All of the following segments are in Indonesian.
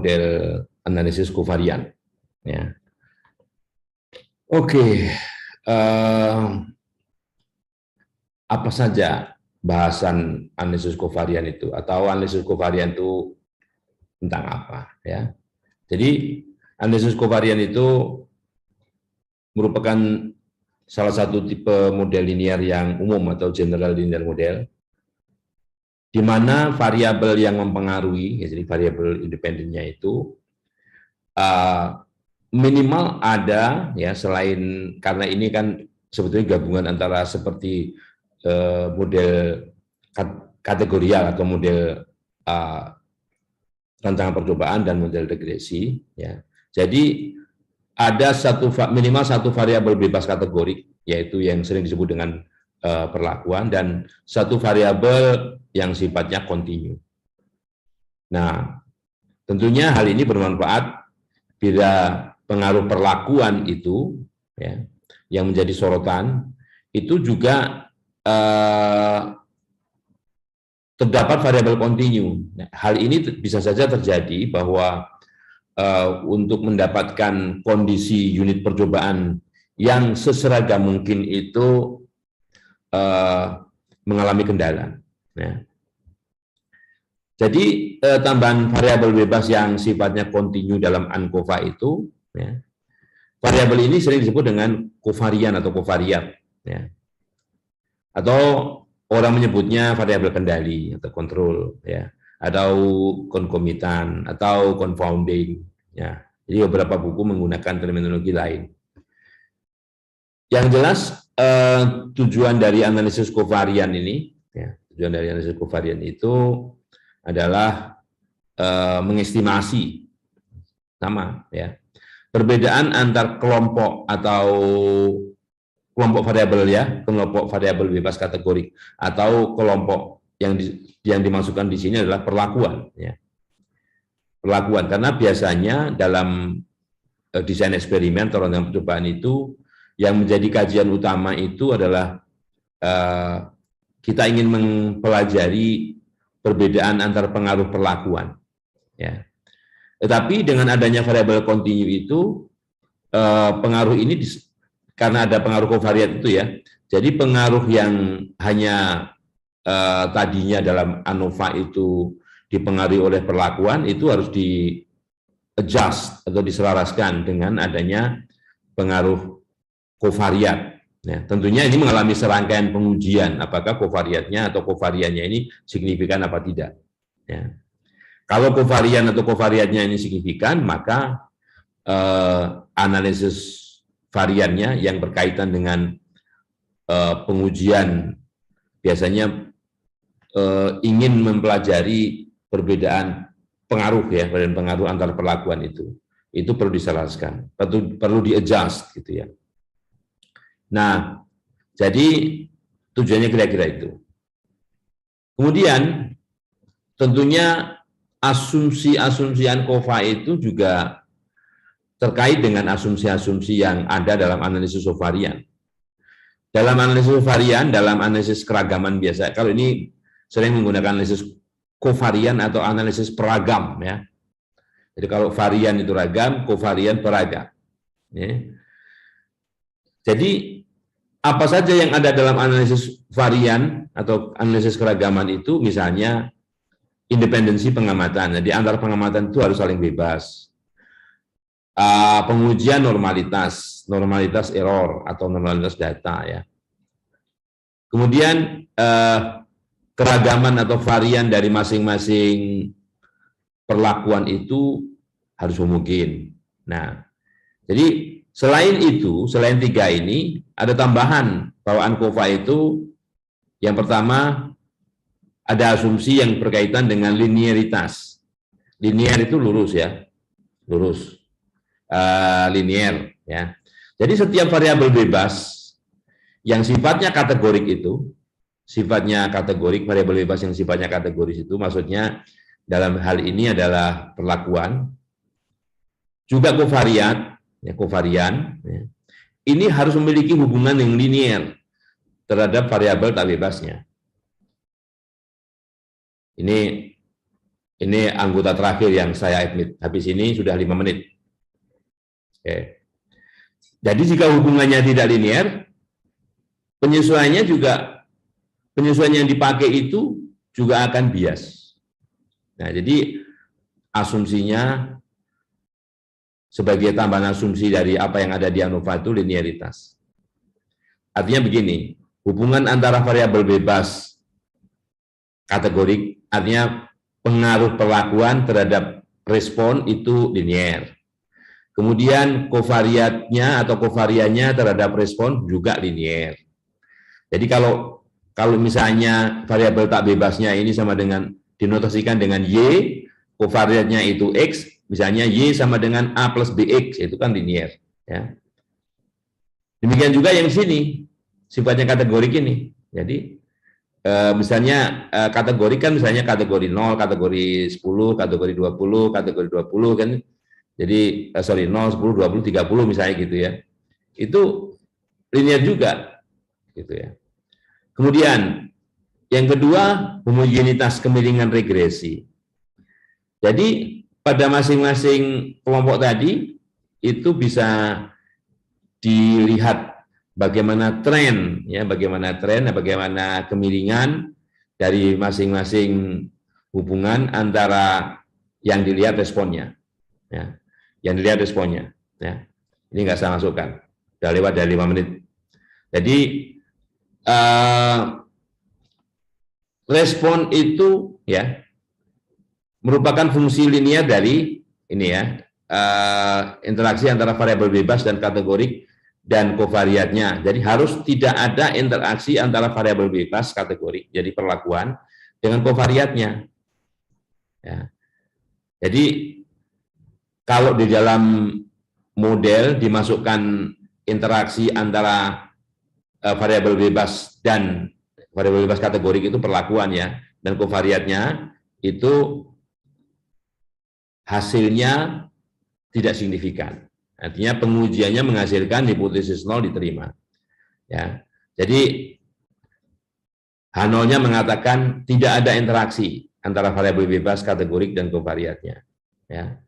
model analisis kovarian. Ya. Oke, apa saja bahasan analisis kovarian itu, atau analisis kovarian itu tentang apa? Ya. Jadi analisis kovarian itu merupakan salah satu tipe model linear yang umum atau general linear model, di mana variabel yang mempengaruhi, jadi variabel independennya itu minimal ada, ya, selain, karena ini kan sebetulnya gabungan antara seperti model kategorial atau model rancangan percobaan dan model regresi, ya. Jadi ada minimal satu variabel bebas kategorik, yaitu yang sering disebut dengan perlakuan, dan satu variabel yang sifatnya kontinu. Nah, tentunya hal ini bermanfaat bila pengaruh perlakuan itu, ya, yang menjadi sorotan itu juga terdapat variabel kontinu. Nah, hal ini bisa saja terjadi bahwa untuk mendapatkan kondisi unit percobaan yang seseragam mungkin itu mengalami kendala. Ya. Jadi tambahan variabel bebas yang sifatnya kontinu dalam ANCOVA itu, ya, variabel ini sering disebut dengan kovarian atau kovariat, ya. Atau orang menyebutnya variabel kendali atau kontrol, ya, atau konkomitan atau confounding, ya. Jadi beberapa buku menggunakan terminologi lain. Yang jelas tujuan dari analisis kovarian ini, ya, tujuan dari analisis kovarian itu adalah mengestimasi, sama, ya, perbedaan antar kelompok atau kelompok variabel, ya, kelompok variabel bebas kategorik, atau kelompok yang dimasukkan di sini adalah perlakuan, ya. Perlakuan, karena biasanya dalam desain eksperimen atau rancangan percobaan itu yang menjadi kajian utama itu adalah kita ingin mempelajari perbedaan antar pengaruh perlakuan, ya. Tetapi dengan adanya variabel kontinu itu, pengaruh ini karena ada pengaruh kovariat itu, ya. Jadi pengaruh yang hanya tadinya dalam ANOVA itu dipengaruhi oleh perlakuan itu harus di adjust atau diselaraskan dengan adanya pengaruh kovariat. Ya, tentunya ini mengalami serangkaian pengujian apakah kovariatnya atau kovariannya ini signifikan apa tidak. Ya. Kalau kovarian atau kovariatnya ini signifikan, maka analisis variannya yang berkaitan dengan pengujian biasanya ingin mempelajari perbedaan pengaruh, ya, perbedaan pengaruh antar perlakuan itu perlu diselaraskan, perlu di-adjust, gitu, ya. Nah, jadi tujuannya kira-kira itu. Kemudian tentunya asumsi-asumsi ANCOVA itu juga terkait dengan asumsi-asumsi yang ada dalam analisis kovarian. Dalam analisis kovarian, dalam analisis keragaman biasa, kalau ini sering menggunakan analisis kovarian atau analisis peragam, ya. Jadi kalau varian itu ragam, kovarian peragam. Ya. Jadi apa saja yang ada dalam analisis varian atau analisis keragaman itu, misalnya independensi pengamatan. Jadi antar pengamatan itu harus saling bebas. Pengujian normalitas error atau normalitas data, ya. Kemudian keragaman atau varian dari masing-masing perlakuan itu harus mungkin. Nah, jadi selain itu, selain tiga ini, ada tambahan bahwa ANCOVA itu yang pertama ada asumsi yang berkaitan dengan linearitas. Linear itu lurus, ya, lurus, linear, ya. Jadi setiap variabel bebas yang sifatnya kategorik itu, variabel bebas yang sifatnya kategoris itu, maksudnya dalam hal ini adalah perlakuan, juga kovariat, ya, kovarian, ya, ini harus memiliki hubungan yang linear terhadap variabel tak bebasnya. Ini Ini anggota terakhir yang saya admit. Habis ini sudah 5 menit. Oke. Jadi jika hubungannya tidak linear, penyesuaian yang dipakai itu juga akan bias. Nah, jadi asumsinya sebagai tambahan asumsi dari apa yang ada di ANOVA itu linearitas. Artinya begini, hubungan antara variabel bebas kategorik, artinya pengaruh perlakuan terhadap respon itu linear. Kemudian kovariatnya atau kovariannya terhadap respon juga linear. Jadi kalau misalnya variabel tak bebasnya ini sama dengan dinotasikan dengan Y, kovariatnya itu X, misalnya Y sama dengan A plus BX, itu kan linear. Ya. Demikian juga yang sini, sifatnya kategorik ini. Jadi misalnya kategori kan misalnya kategori 0, kategori 10, kategori 20, kategori 20 kan. Jadi 0, 10, 20, 30 misalnya gitu ya. Itu linear juga gitu ya. Kemudian yang kedua, homogenitas kemiringan regresi. Jadi pada masing-masing kelompok tadi itu bisa dilihat bagaimana tren ya, bagaimana kemiringan dari masing-masing hubungan antara yang dilihat responnya. Ya. Yang dilihat responnya. Ya. Ini nggak saya masukkan. Sudah lewat dari 5 menit. Jadi respon itu ya merupakan fungsi linear dari ini ya interaksi antara variabel bebas dan kategorik dan kovariatnya. Jadi harus tidak ada interaksi antara variabel bebas kategorik jadi perlakuan dengan kovariatnya. Ya. Jadi kalau di dalam model dimasukkan interaksi antara variabel bebas dan variabel bebas kategorik itu perlakuan ya, dan kovariatnya itu hasilnya tidak signifikan. Artinya pengujiannya menghasilkan hipotesis nol diterima. Ya, jadi H0-nya mengatakan tidak ada interaksi antara variabel bebas kategorik dan kovariatnya. Ya.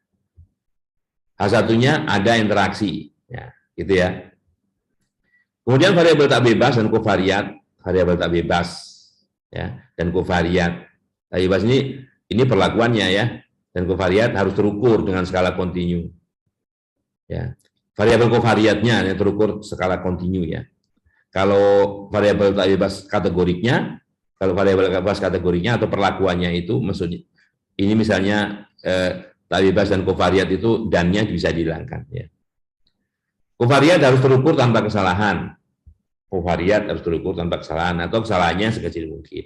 H1-nya ada interaksi, ya, gitu ya. Kemudian variabel tak bebas dan kovariat, variabel tak bebas, ya, dan kovariat. Tak bebas ini perlakuannya ya, dan kovariat harus terukur dengan skala kontinu. Ya, variabel kovariatnya yang terukur skala kontinu ya. Kalau variabel tak bebas kategoriknya, kalau variabel tak bebas kategorinya atau perlakuannya itu, maksudnya ini misalnya tak bebas dan kovariat itu dannya bisa dihilangkan ya. Kovariat harus terukur tanpa kesalahan. Kovariat harus terukur tanpa kesalahan atau kesalahannya sekecil mungkin.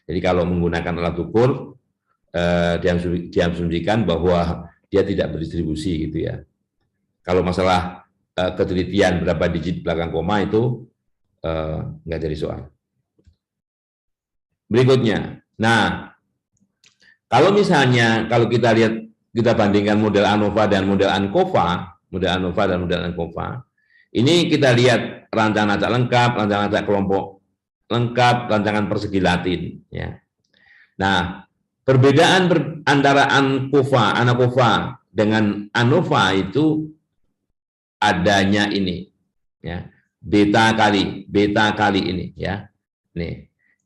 Jadi kalau menggunakan alat ukur diasumsikan bahwa dia tidak berdistribusi gitu ya. Kalau masalah ketelitian berapa digit belakang koma itu nggak jadi soal. Berikutnya, nah kalau misalnya kalau kita lihat kita bandingkan model ANOVA dan model ANCOVA, ini kita lihat rancangan acak lengkap, rancangan acak kelompok lengkap, rancangan persegi Latin. Ya. Nah, perbedaan antara ANCOVA dengan ANOVA itu adanya ini, ya, beta kali ini, ya.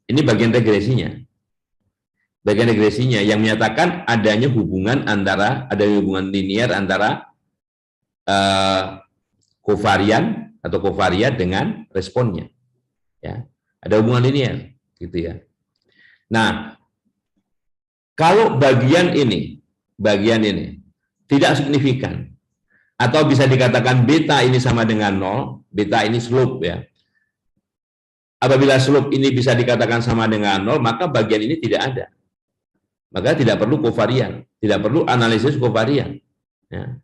Ini bagian regresinya. Bagian regresinya yang menyatakan adanya hubungan linear antara kovarian atau kovariat dengan responnya. Ya, ada hubungan linear, gitu ya. Nah, kalau bagian ini tidak signifikan, atau bisa dikatakan beta ini sama dengan 0, beta ini slope ya. Apabila slope ini bisa dikatakan sama dengan 0, maka bagian ini tidak ada. Maka tidak perlu kovarian, tidak perlu analisis kovarian. Ya.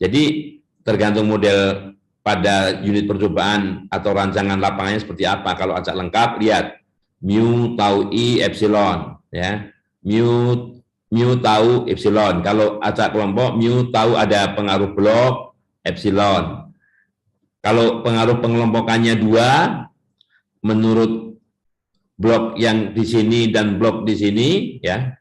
Jadi tergantung model pada unit percobaan atau rancangan lapangannya seperti apa. Kalau acak lengkap, lihat mu, tau, i, epsilon. Ya. Mu tahu epsilon. Kalau acak kelompok, mu tahu ada pengaruh blok epsilon. Kalau pengaruh pengelompokannya 2, menurut blok yang di sini dan blok di sini, ya,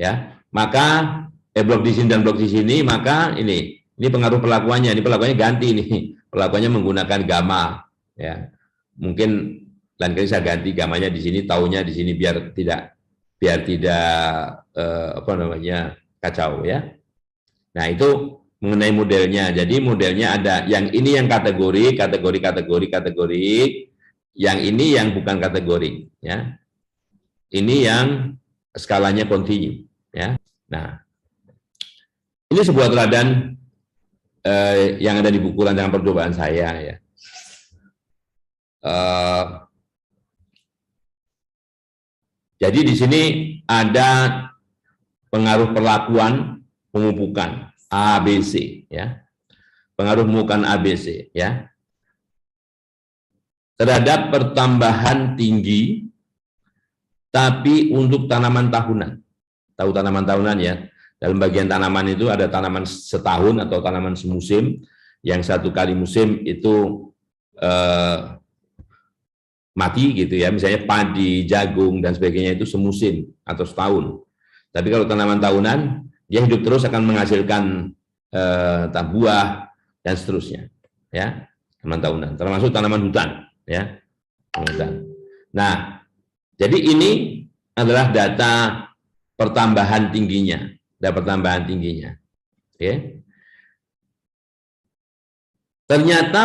ya, maka blok di sini dan blok di sini, maka ini pengaruh perlakuannya, ini perlakuannya ganti nih, perlakuannya menggunakan gamma, ya. Mungkin lain kali saya ganti gamanya di sini, taunya di sini biar tidak apa namanya kacau ya. Nah itu mengenai modelnya. Jadi modelnya ada yang ini yang kategori, yang ini yang bukan kategori, ya. Ini yang skalanya kontinu, ya. Nah, ini sebuah teladan yang ada di buku rancangan percobaan saya, ya. Jadi di sini ada pengaruh perlakuan pemupukan ABC, ya. Pengaruh pemupukan ABC, ya. Terhadap pertambahan tinggi, tapi untuk tanaman tahunan. Tahu tanaman tahunan ya? Dalam bagian tanaman itu ada tanaman setahun atau tanaman semusim, yang satu kali musim itu mati gitu ya, misalnya padi, jagung, dan sebagainya itu semusim atau setahun. Tapi kalau tanaman tahunan, dia hidup terus akan menghasilkan buah dan seterusnya. Ya, tanaman tahunan, termasuk tanaman hutan. Ya, hutan. Nah, jadi ini adalah data pertambahan tingginya, Oke. Ternyata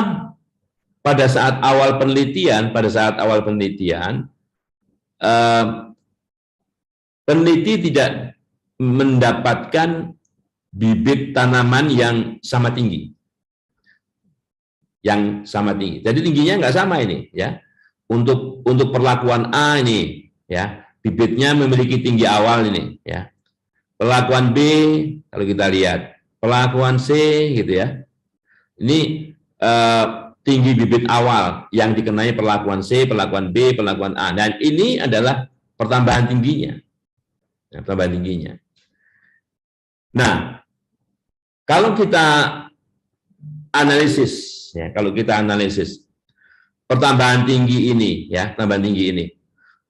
pada saat awal penelitian, peneliti tidak mendapatkan bibit tanaman yang sama tinggi. Jadi tingginya nggak sama ini, ya. Untuk perlakuan A ini, ya, bibitnya memiliki tinggi awal ini, ya. Perlakuan B, kalau kita lihat, perlakuan C, gitu ya. Ini tinggi bibit awal yang dikenai perlakuan C, perlakuan B, perlakuan A. Dan ini adalah pertambahan tingginya. Nah, kalau kita analisis, ya, pertambahan tinggi ini, ya,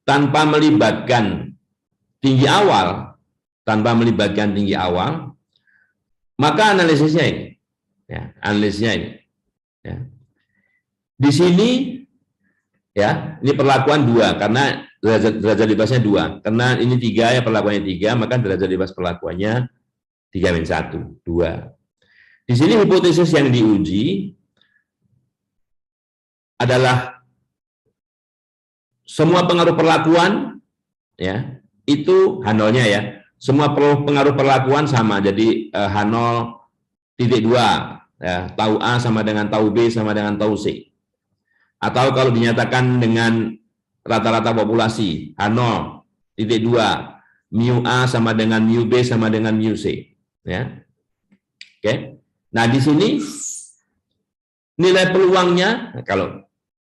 tanpa melibatkan tinggi awal, maka analisisnya ini, ya, ya. Di sini, ya, ini perlakuan 2 karena derajat bebasnya 2, karena ini 3 ya, perlakuannya 3, maka derajat bebas perlakuannya 3-1, 2. Di sini hipotesis yang diuji adalah semua pengaruh perlakuan, ya, itu H0-nya ya, semua pengaruh perlakuan sama, jadi H0,2, ya, tau A sama dengan tau B sama dengan tau C. Atau kalau dinyatakan dengan rata-rata populasi, H0,2, mu A sama dengan mu B sama dengan mu C, ya. Oke. Nah, di sini nilai peluangnya,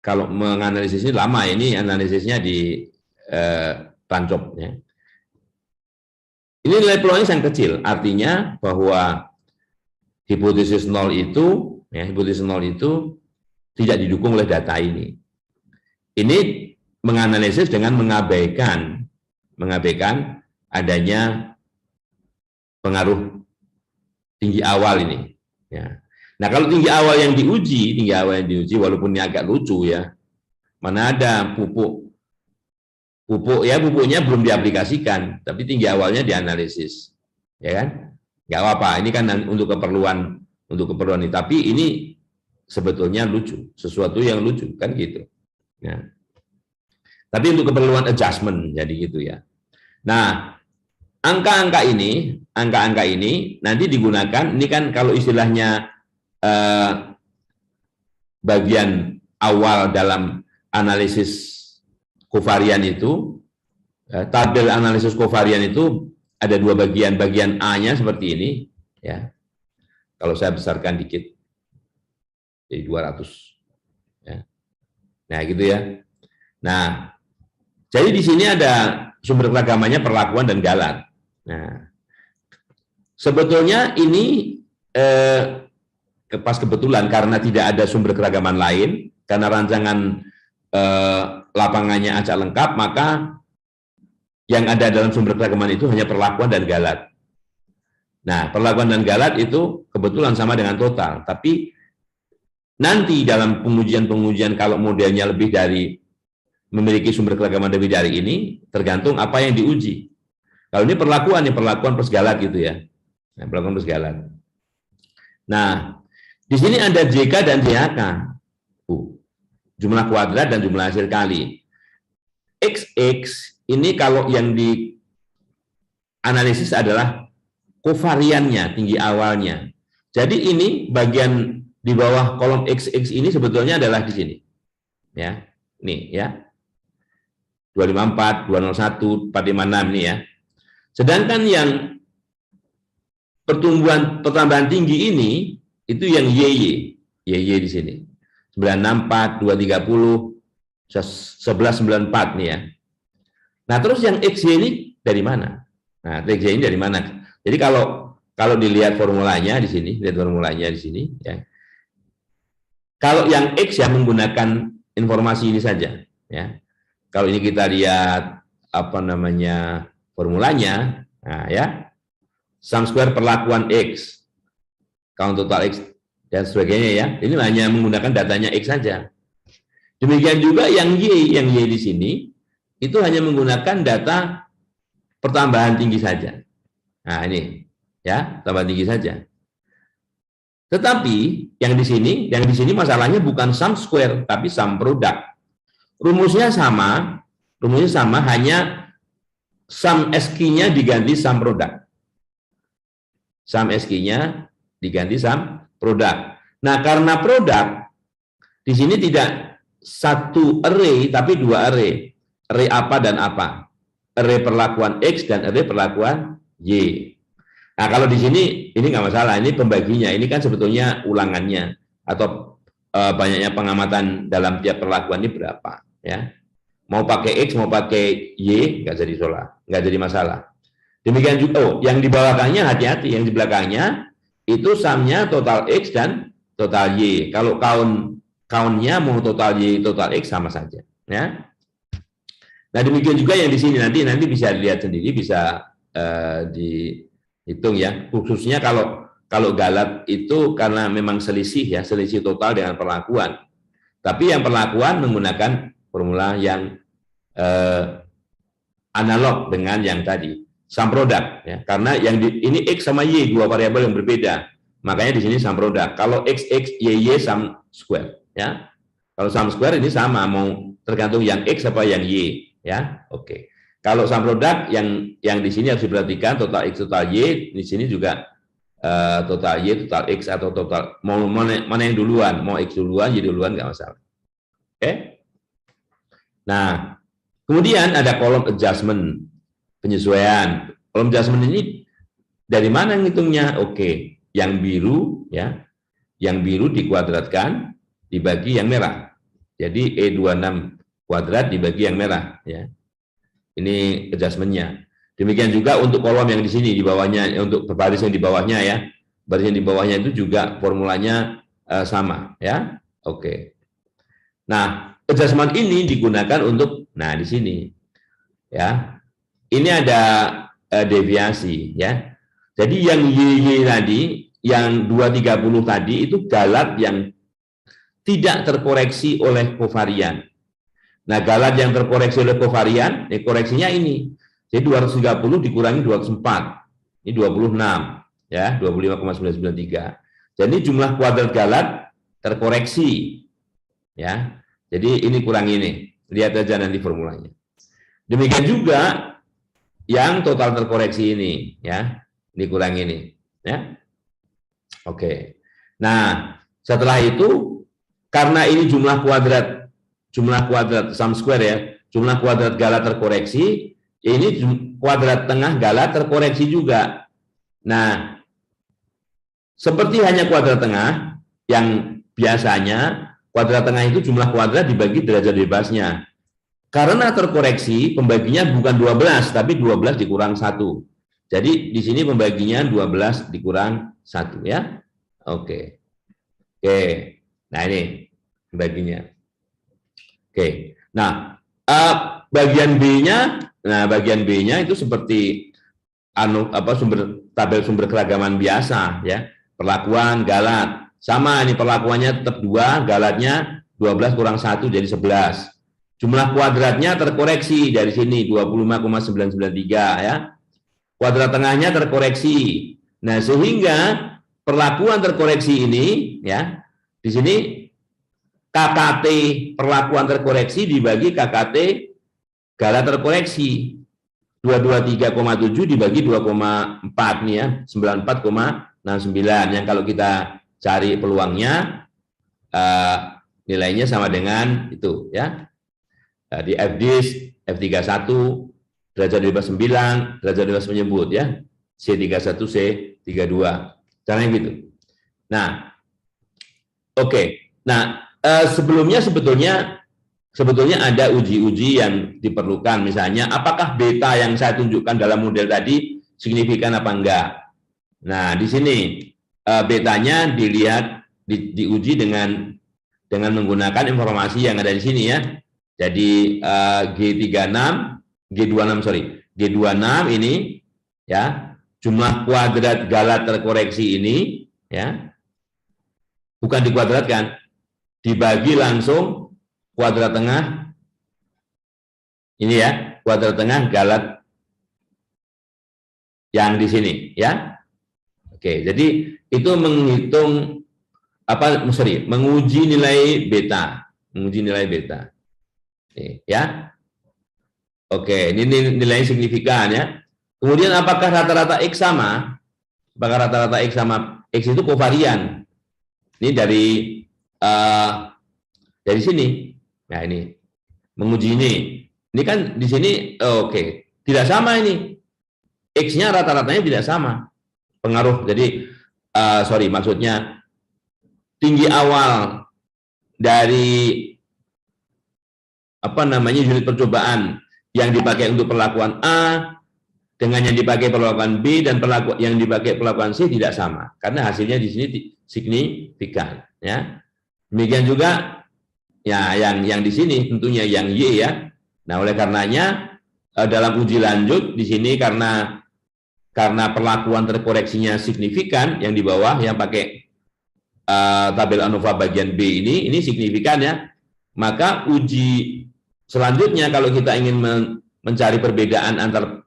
kalau menganalisis ini lama, ini analisisnya di Tancop, ya. Ini nilai peluangnya sangat kecil, artinya bahwa hipotesis 0 itu, ya, tidak didukung oleh data ini. Ini menganalisis dengan mengabaikan adanya pengaruh tinggi awal ini. Ya. Nah, kalau tinggi awal yang diuji, walaupun ini agak lucu ya, mana ada pupuk ya, pupuknya belum diaplikasikan, tapi tinggi awalnya dianalisis, ya kan? Nggak apa-apa, ini kan untuk keperluan ini, tapi ini sebetulnya lucu, sesuatu yang lucu kan gitu. Ya. Tapi untuk keperluan adjustment, jadi gitu ya. Nah, angka-angka ini nanti digunakan, ini kan kalau istilahnya bagian awal dalam analisis kovarian itu, tabel analisis kovarian itu ada 2 bagian. Bagian A-nya seperti ini, ya. Kalau saya besarkan dikit, jadi 200. Ya. Nah, gitu ya. Nah, jadi di sini ada sumber keragamannya perlakuan dan galat. Nah, sebetulnya ini pas kebetulan karena tidak ada sumber keragaman lain, karena rancangan lapangannya acak lengkap, maka yang ada dalam sumber keragaman itu hanya perlakuan dan galat. Nah, perlakuan dan galat itu kebetulan sama dengan total, tapi nanti dalam pengujian-pengujian kalau modelnya lebih dari memiliki sumber keragaman lebih dari ini, tergantung apa yang diuji. Kalau ini perlakuan plus galat gitu ya. Nah, perlakuan plus galat. Nah, di sini ada JK dan JHK. Jumlah kuadrat dan jumlah hasil kali. XX ini kalau yang dianalisis adalah kovariannya, tinggi awalnya. Jadi ini bagian di bawah kolom XX ini sebetulnya adalah di sini. Ya. Nih ya. 254, 201, 456 nih ya. Sedangkan yang pertambahan tinggi ini itu yang YY di sini. 964, 230, 1194 nih ya. Nah, terus yang XY ini dari mana? Nah, XY ini dari mana? Jadi kalau dilihat formulanya di sini, lihat formulanya di sini ya. Kalau yang X ya menggunakan informasi ini saja ya. Kalau ini kita lihat apa namanya formulanya, nah ya. Sum square perlakuan X, count total X dan sebagainya ya. Ini hanya menggunakan datanya X saja. Demikian juga yang Y di sini itu hanya menggunakan data pertambahan tinggi saja. Nah, ini ya, tambahan tinggi saja. Tetapi yang di sini masalahnya bukan sum square tapi sum product. Rumusnya sama, hanya sum SQ-nya diganti sum product. Sum SQ-nya diganti sum product. Nah, karena produk di sini tidak satu array tapi dua array. Array apa dan apa? Array perlakuan X dan array perlakuan Y. Nah, kalau di sini ini nggak masalah, ini pembaginya, ini kan sebetulnya ulangannya atau banyaknya pengamatan dalam tiap perlakuan ini berapa, ya? Mau pakai X, mau pakai Y, nggak jadi masalah. Demikian juga, yang di belakangnya hati-hati, yang di belakangnya itu sumnya total X dan total Y. Kalau count-nya mau total Y, total X sama saja, ya. Nah, demikian juga yang di sini nanti bisa dilihat sendiri, bisa dihitung ya. Khususnya kalau galat itu karena memang selisih total dengan perlakuan. Tapi yang perlakuan menggunakan formula yang analog dengan yang tadi, sum product ya. Karena ini X sama Y dua variabel yang berbeda. Makanya di sini sum product. Kalau X Y sum square ya. Kalau sum square ini sama, mau tergantung yang X apa yang Y. Ya, oke. Kalau sum product yang di sini harus diperhatikan total X total Y, di sini juga total Y total X atau total mana yang duluan, mau X duluan Y duluan nggak masalah. Oke. Nah, kemudian ada kolom adjustment, penyesuaian. Kolom adjustment ini dari mana ngitungnya? Oke, yang biru ya, yang biru dikuadratkan dibagi yang merah. Jadi E26 kuadrat dibagi yang merah ya. Ini adjustment-nya. Demikian juga untuk kolom yang di sini di bawahnya, untuk baris yang di bawahnya ya. Baris yang di bawahnya itu juga formulanya sama ya. Oke. Nah, adjustment ini digunakan untuk di sini ya. Ini ada deviasi ya. Jadi yang YY tadi, yang 230 tadi itu galat yang tidak terkoreksi oleh kovarian. Nah, galat yang terkoreksi oleh kovarian, koreksinya ini. Jadi 230 dikurangi 204. Ini 26 ya, 25,993. Jadi jumlah kuadrat galat terkoreksi ya. Jadi ini kurang ini. Lihat aja nanti formulanya. Demikian juga yang total terkoreksi ini ya. Ini kurang ini ya. Oke. Nah, setelah itu karena ini jumlah kuadrat sum square ya, jumlah kuadrat galat terkoreksi, ini kuadrat tengah galat terkoreksi juga. Nah, seperti hanya kuadrat tengah, yang biasanya kuadrat tengah itu jumlah kuadrat dibagi derajat bebasnya. Karena terkoreksi, pembaginya bukan 12, tapi 12 dikurang 1. Jadi, di sini pembaginya 12 dikurang 1 ya. Oke. Nah, ini pembaginya. Oke, nah bagian B-nya Nah, bagian B-nya itu seperti tabel sumber keragaman biasa ya. Perlakuan galat. Sama ini perlakuannya tetap 2, galatnya 12 kurang 1 jadi 11. Jumlah kuadratnya terkoreksi dari sini 25,993 ya. Kuadrat tengahnya terkoreksi. Nah, sehingga perlakuan terkoreksi ini ya, di sini KKT perlakuan terkoreksi dibagi KKT galat terkoreksi. 223,7 dibagi 2,4 nih ya, 94,69. Yang kalau kita cari peluangnya nilainya sama dengan itu ya. Di FDIS F31 derajat bebas 9, derajat bebas menyebut ya. C31 C32. Caranya gitu. Nah, oke. Nah, sebelumnya sebetulnya ada uji-uji yang diperlukan, misalnya apakah beta yang saya tunjukkan dalam model tadi signifikan apa enggak. Nah, di sini betanya dilihat diuji dengan menggunakan informasi yang ada di sini ya. Jadi G26 ini ya, jumlah kuadrat galat terkoreksi ini ya, bukan dikuadratkan, dibagi langsung kuadrat tengah ini ya, kuadrat tengah galat yang di sini ya. Oke, jadi itu menghitung menguji nilai beta, Oke, ya. Oke, ini nilai signifikan ya. Kemudian apakah rata-rata X sama? Apakah rata-rata X sama? X itu kovarian. Ini dari sini. Nah, ini menguji ini. Ini kan di sini oke, tidak sama ini. X-nya rata-ratanya tidak sama. Pengaruh. Jadi maksudnya tinggi awal dari unit percobaan yang dipakai untuk perlakuan A dengan yang dipakai perlakuan B dan yang dipakai perlakuan C tidak sama karena hasilnya di sini signifikan ya. Demikian juga ya yang di sini tentunya yang Y ya. Nah, oleh karenanya dalam uji lanjut di sini karena perlakuan terkoreksinya signifikan yang di bawah yang pakai tabel ANOVA bagian B ini signifikan ya. Maka uji selanjutnya kalau kita ingin mencari perbedaan antar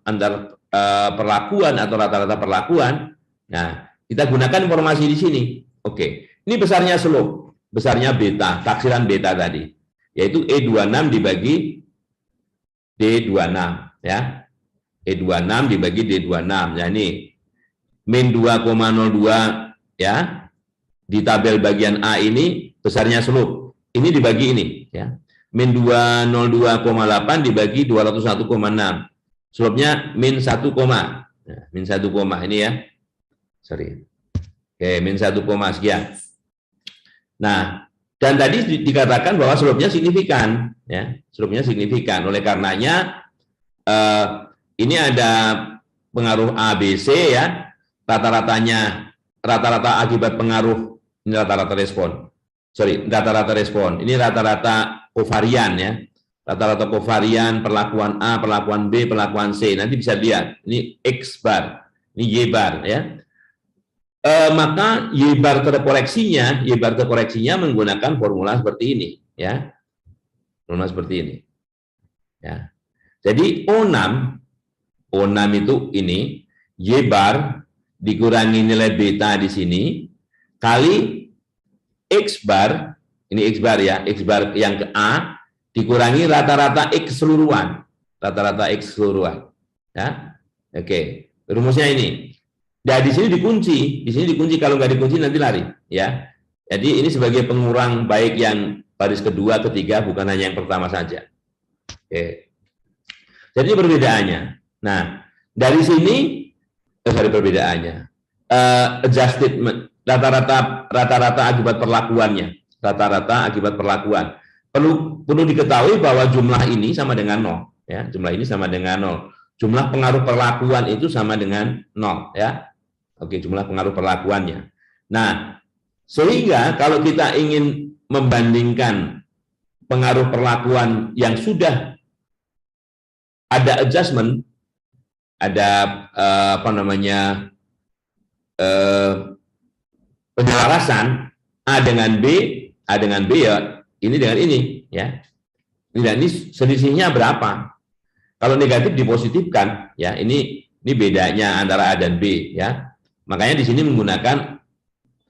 perlakuan atau rata-rata perlakuan, nah kita gunakan informasi di sini. Oke, ini besarnya slope, besarnya beta, taksiran beta tadi, yaitu E26 dibagi D26 ya. E26 dibagi D26. Ya ini min 2,02 ya. Di tabel bagian A ini besarnya slope. Ini dibagi ini ya. Min 202,8 dibagi 201,6. Slope-nya min 1, nah, min 1, ini ya. Sorry. Oke, min 1, sekian. Nah, dan tadi dikatakan bahwa slope-nya signifikan ya. Slope-nya signifikan. Oleh karenanya ini ada pengaruh ABC ya. Rata-rata akibat pengaruh ini rata-rata respon. Rata-rata respon. Ini rata-rata kovarian ya. Rata-rata kovarian perlakuan A, perlakuan B, perlakuan C. Nanti bisa lihat. Ini X bar, ini Y bar ya. Maka Y bar terkoreksinya menggunakan formula seperti ini ya. Formula seperti ini. Ya. Jadi O6 itu ini Y bar dikurangi nilai beta di sini kali X bar, ini X bar ya, X bar yang ke A dikurangi rata-rata X keseluruhan, ya. Oke, rumusnya ini. Nah, di sini dikunci, kalau nggak dikunci nanti lari, ya. Jadi ini sebagai pengurang baik yang baris kedua, ketiga, bukan hanya yang pertama saja. Oke. Jadi perbedaannya. Nah, dari sini perbedaannya. Adjusted rata-rata akibat perlakuannya. Perlu diketahui bahwa jumlah ini sama dengan 0 ya. Jumlah ini sama dengan 0. Jumlah pengaruh perlakuan itu sama dengan 0 ya. Oke, jumlah pengaruh perlakuannya. Nah, sehingga kalau kita ingin membandingkan pengaruh perlakuan yang sudah ada adjustment, ada penyelarasan A dengan B ya ini dengan ini ya. Ini selisihnya berapa? Kalau negatif dipositifkan ya, ini bedanya antara A dan B ya. Makanya di sini menggunakan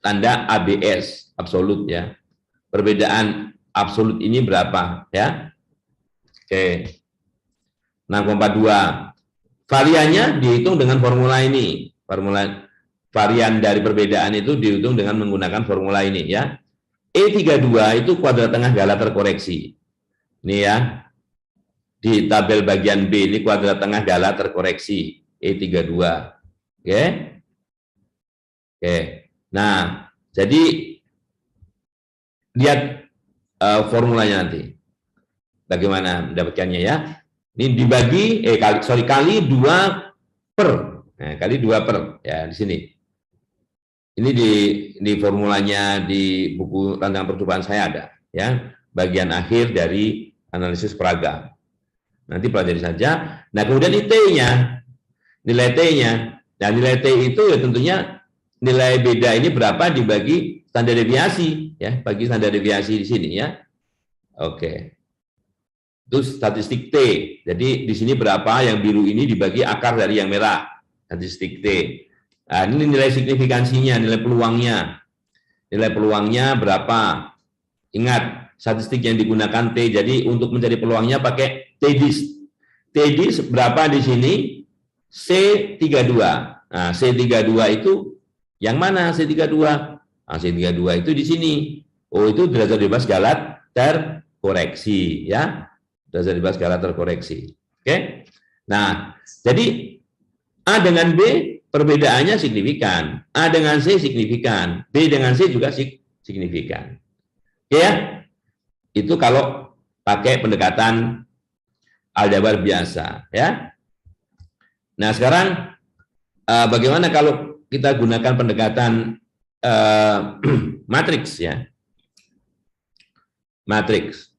tanda ABS, absolut ya. Perbedaan absolut ini berapa ya? Oke. 6,42. Variannya dihitung dengan formula ini. Formula varian dari perbedaan itu dihitung dengan menggunakan formula ini ya. E32 itu kuadrat tengah skala terkoreksi. Ini ya. Di tabel bagian B ini kuadrat tengah skala terkoreksi E32. Oke. Oke. Nah, jadi lihat formulanya nanti. Bagaimana mendapatkannya ya? Ini dibagi kali 2 per. Nah, kali 2 per ya di sini. Ini di formulanya di buku rancangan percobaan saya ada ya, bagian akhir dari analisis peraga. Nanti pelajari saja. Nah, kemudian T-nya, nilai T-nya. Nah, nilai T itu ya tentunya nilai beda ini berapa dibagi standar deviasi ya, bagi standar deviasi di sini ya. Oke. Itu statistik T. Jadi di sini berapa, yang biru ini dibagi akar dari yang merah, statistik T. Nah, ini nilai signifikansinya, nilai peluangnya. Nilai peluangnya berapa? Ingat, statistik yang digunakan T. Jadi untuk mencari peluangnya pakai T-DIS. T-DIS berapa di sini? C32. Nah, C32 itu yang mana C32? Nah, C32 itu di sini. Oh, itu derajat bebas skala terkoreksi ya. Derajat bebas skala terkoreksi. Oke. Nah, jadi A dengan B perbedaannya signifikan. A dengan C signifikan. B dengan C juga signifikan. Oke ya? Itu kalau pakai pendekatan aljabar biasa ya. Nah, sekarang bagaimana kalau kita gunakan pendekatan matriks ya? Matriks.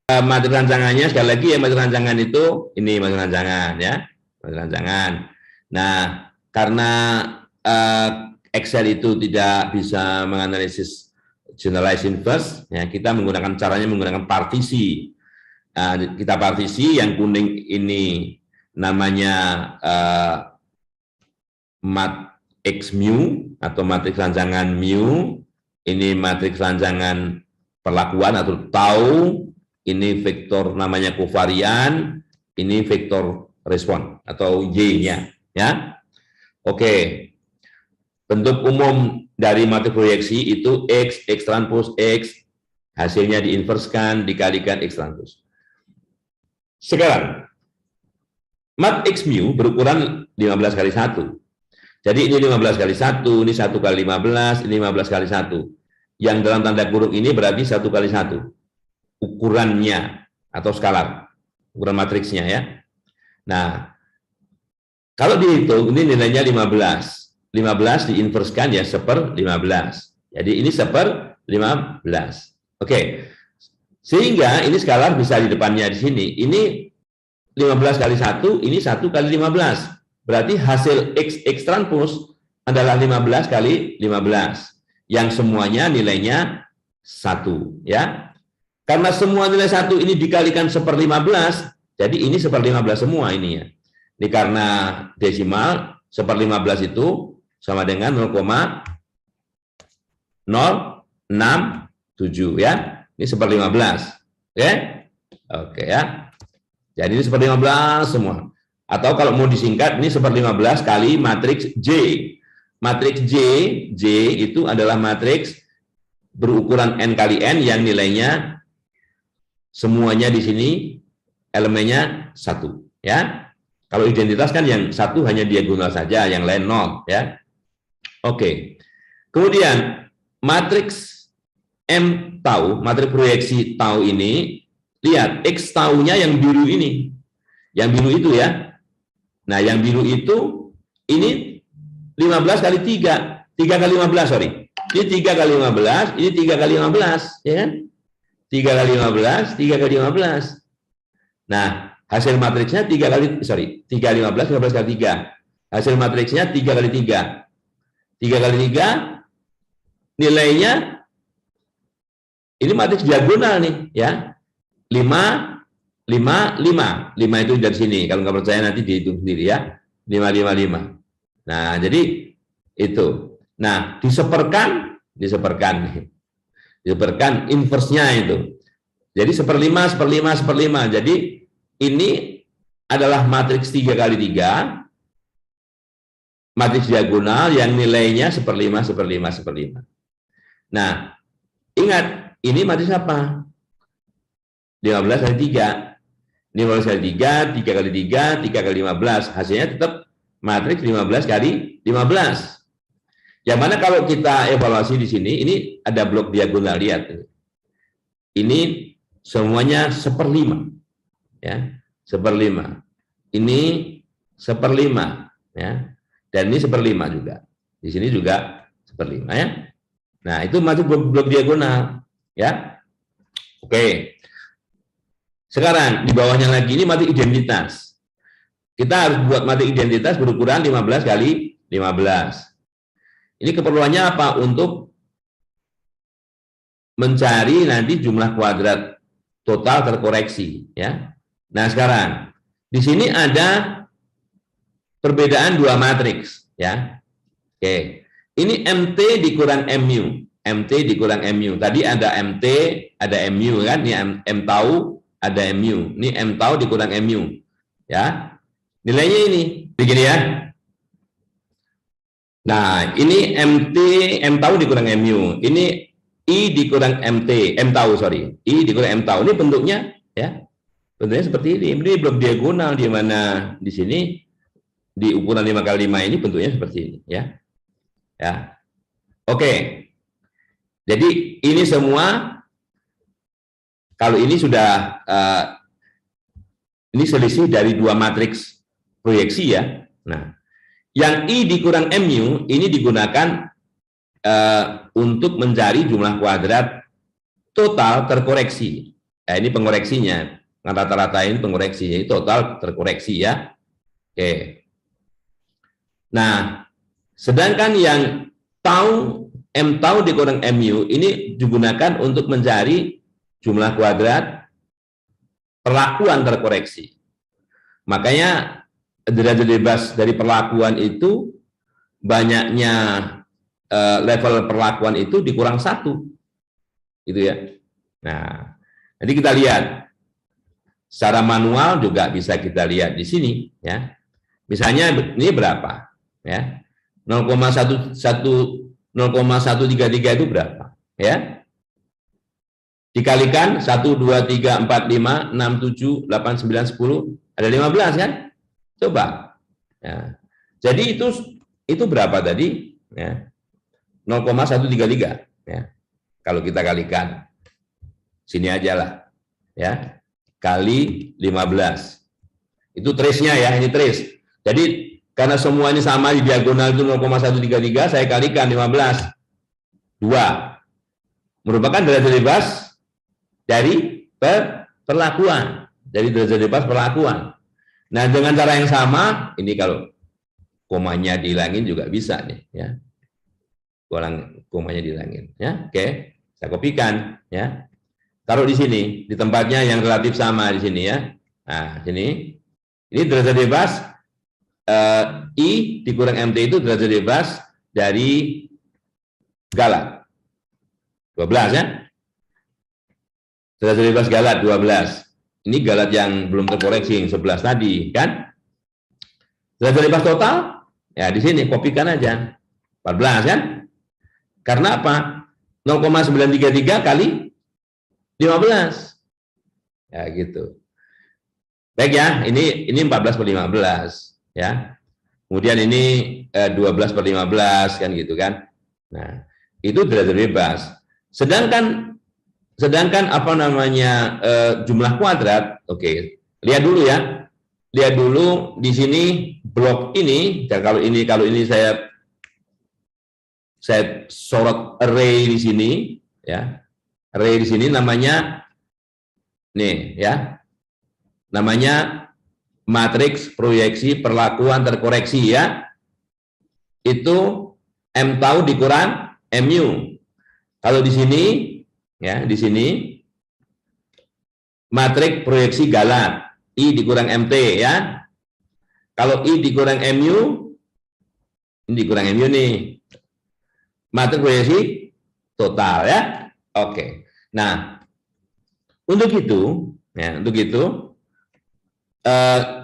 Matriks rancangannya sekali lagi ya, matriks rancangan itu ini matriks rancangan ya. Matriks rancangan. Nah, karena Excel itu tidak bisa menganalisis generalized inverse, ya, kita caranya menggunakan partisi. Kita partisi, yang kuning ini namanya matriks mu atau matriks rancangan mu. Ini matriks rancangan perlakuan atau tau. Ini vektor namanya kovarian. Ini vektor respon atau Y-nya. Ya, oke. Bentuk umum dari matriks proyeksi itu X transpose X, hasilnya diinverskan dikalikan X transpose. Sekarang, matriks mu berukuran 15 kali 1. Jadi ini 15 kali 1, ini 1 kali 15, ini 15 kali 1. Yang dalam tanda kurung ini berarti 1 kali 1. Ukurannya atau skalar, ukuran matriksnya ya. Nah, kalau dihitung, ini nilainya 15. 15 diinverskan ya 1/15. Jadi ini 1/15. Oke. Sehingga ini skalar bisa di depannya di sini. Ini 15 kali 1, ini 1 kali 15. Berarti hasil X transpose adalah 15 kali 15. Yang semuanya nilainya 1. Ya. Karena semua nilai 1 ini dikalikan 1/15, jadi ini 1/15 semua ini ya. Ini karena desimal 1/15 itu sama dengan 0,067 ya. Ini 1/15. Oke? Oke ya. Jadi ini 1/15 semua. Atau kalau mau disingkat ini 1/15 kali matriks J. Matriks J itu adalah matriks berukuran n kali n yang nilainya semuanya di sini elemennya 1 ya. Kalau identitas kan yang 1 hanya diagonal saja, yang lain 0 ya. Oke. Kemudian matriks M tau, matriks proyeksi tau ini, lihat X taunya yang biru ini. Yang biru itu ya. Nah, yang biru itu ini 15 kali 3. 3 kali 15, sorry. Ini 3 kali 15, ini 3 kali 15, ya kan? 3 kali 15, 3 kali 15. Nah, Hasil matriksnya 3 kali 3. Hasil matriksnya 3 kali 3. 3 kali 3 nilainya ini matriks diagonal nih ya. 5 5 5. 5 itu dari sini. Kalau nggak percaya nanti dihitung sendiri ya. 5 5 5. Nah, jadi itu. Nah, diseperkan inverse-nya itu. Jadi 1/5. Jadi ini adalah matriks 3 kali 3, matriks diagonal yang nilainya 1/5. Nah, ingat, ini matriks apa? 15 kali 3. 15 kali 3, 3 kali 3, 3 kali 15. Hasilnya tetap matriks 15 kali 15. Yang mana kalau kita evaluasi di sini, ini ada blok diagonal, lihat. Ini semuanya 1/5. Ya, 1/5. Ini 1/5. Ya. Dan ini 1/5 juga. Di sini juga 1/5 ya. Nah, itu masuk blok diagonal. Ya. Oke. Sekarang, di bawahnya lagi ini matrik identitas. Kita harus buat matrik identitas berukuran 15 kali 15. Ini keperluannya apa? Untuk mencari nanti jumlah kuadrat total terkoreksi. Ya. Nah, sekarang, di sini ada perbedaan dua matriks, ya. Oke, ini MT dikurang MU, MT dikurang MU. Tadi ada MT, ada MU kan? Ini M tau, ada MU. Ini M tau dikurang MU, ya. Nilainya ini, begini ya. Nah, ini MT, M tau dikurang MU. Ini I dikurang MT, M tau, sorry. I dikurang M tau. Ini bentuknya, ya. Bentuknya seperti ini. Ini blok diagonal di mana di sini di ukuran 5 kali 5 ini bentuknya seperti ini ya. Ya. Oke. Jadi ini semua kalau ini sudah ini selisih dari dua matriks proyeksi ya. Nah, yang I dikurang MU ini digunakan untuk mencari jumlah kuadrat total terkoreksi. Nah, ini pengoreksinya. Rata-ratain pengoreksinya itu total terkoreksi ya. Oke. Nah, sedangkan yang tau, M tau dikurang MU ini digunakan untuk mencari jumlah kuadrat perlakuan terkoreksi. Makanya derajat bebas dari perlakuan itu banyaknya level perlakuan itu dikurang 1. Gitu ya. Nah, nanti kita lihat secara manual juga bisa kita lihat di sini ya. Misalnya ini berapa? Ya, 0,133 itu berapa? Ya, dikalikan 1, 2, 3, 4, 5, 6, 7, 8, 9, 10, ada 15 kan? Coba. Ya. Jadi itu berapa tadi? Ya, 0,133. Ya, kalau kita kalikan, sini aja lah. Ya, kali 15. Itu trace-nya ya, ini trace. Jadi karena semua ini sama di diagonal itu 0,133, saya kalikan 15. 2. Merupakan derajat bebas dari perlakuan. Dari derajat bebas perlakuan. Nah, dengan cara yang sama, ini kalau komanya dihilangin juga bisa nih. Ya. Komanya dihilangin. Ya. Oke, saya kopikan. Ya. Taruh di sini, di tempatnya yang relatif sama di sini ya. Nah, sini. Ini derajat bebas. I dikurang MT itu derajat bebas dari galat 12 ya. Derajat bebas galat 12. Ini galat yang belum terkoreksi yang 11 tadi kan. Derajat bebas total ya di sini kopikan aja 14 kan. Karena apa? 0,933 kali 15. Ya gitu. Baik ya, ini 14/15. Ya, kemudian ini 12/15 kan gitu kan. Nah, itu derajat bebas. Sedangkan apa namanya jumlah kuadrat, oke. Lihat dulu ya. Lihat dulu di sini blok ini. Dan kalau ini saya sorot array di sini, ya. Array di sini namanya nih ya. Namanya matriks proyeksi perlakuan terkoreksi ya. Itu M tau dikurang MU. Kalau di sini ya, di sini matriks proyeksi galat I dikurang MT ya. Kalau I dikurang MU, ini dikurang MU nih. Matriks proyeksi total ya. Oke. Nah, untuk itu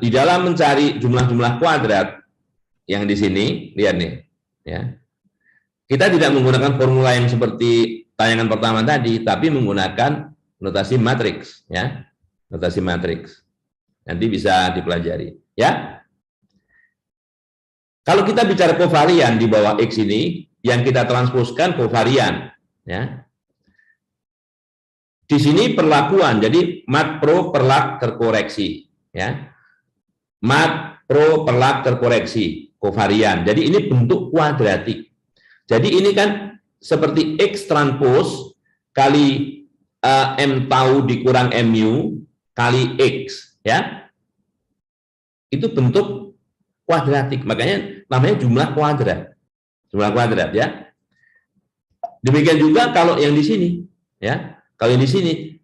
di dalam mencari jumlah-jumlah kuadrat yang di sini, lihat nih ya. Kita tidak menggunakan formula yang seperti tayangan pertama tadi, tapi menggunakan notasi matriks ya. Notasi matriks. Nanti bisa dipelajari ya. Kalau kita bicara kovarian di bawah X ini, yang kita transposkan kovarian ya. Di sini perlakuan, jadi mat pro perlak terkoreksi ya. Mat pro perlak terkoreksi kovarian. Jadi ini bentuk kuadratik. Jadi ini kan seperti X transpose kali M tau dikurang MU kali X ya. Itu bentuk kuadratik, makanya namanya jumlah kuadrat. Jumlah kuadrat ya. Demikian juga kalau yang di sini ya. Kalau yang di sini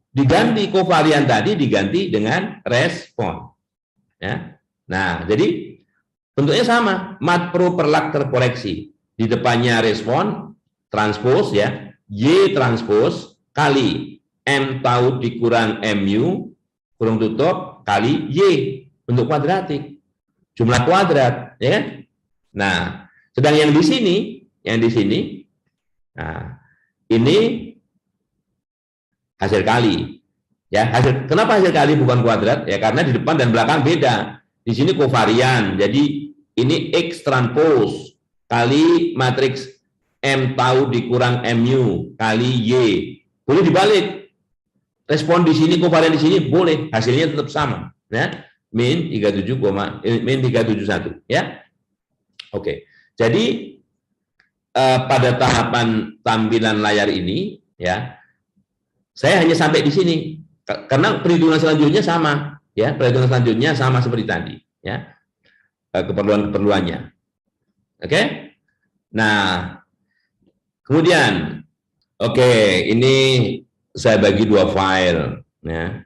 diganti kovarian tadi diganti dengan respon. Ya. Nah, jadi bentuknya sama, mat pro perlak terkoreksi. Di depannya respon transpose ya, Y transpose kali M tau dikurang MU kurung tutup kali Y, bentuk kuadratik. Jumlah kuadrat, ya kan? Nah, sedang yang di sini, nah, ini hasil kali. Ya, kenapa hasil kali bukan kuadrat? Ya, karena di depan dan belakang beda. Di sini kovarian, jadi ini X transpose kali matriks M tau dikurang MU kali Y. Boleh dibalik. Respon di sini, kovarian di sini boleh, hasilnya tetap sama. Ya. Min 371 ya. Oke. Jadi pada tahapan tampilan layar ini ya, saya hanya sampai di sini karena perhitungan selanjutnya sama ya, perhitungan selanjutnya sama seperti tadi ya. Keperluan-keperluannya. Oke? Nah, kemudian ini saya bagi dua file ya.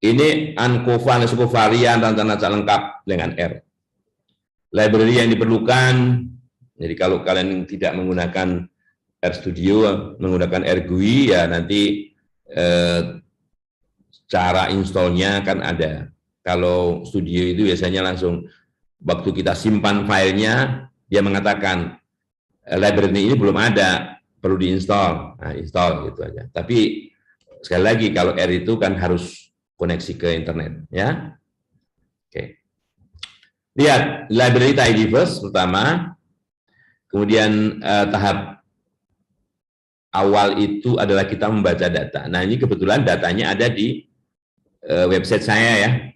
Ini ANCOVA kovarian rencana lengkap dengan R. Library yang diperlukan, jadi kalau kalian tidak menggunakan RStudio, menggunakan RGUI, ya nanti cara installnya kan ada. Kalau Studio itu biasanya langsung, waktu kita simpan filenya, dia mengatakan, library ini belum ada, perlu diinstal. Nah, install gitu aja. Tapi sekali lagi, kalau R itu kan harus koneksi ke internet ya. Oke. Lihat library tidyverse pertama. Kemudian tahap awal itu adalah kita membaca data. Nah, ini kebetulan datanya ada di website saya ya.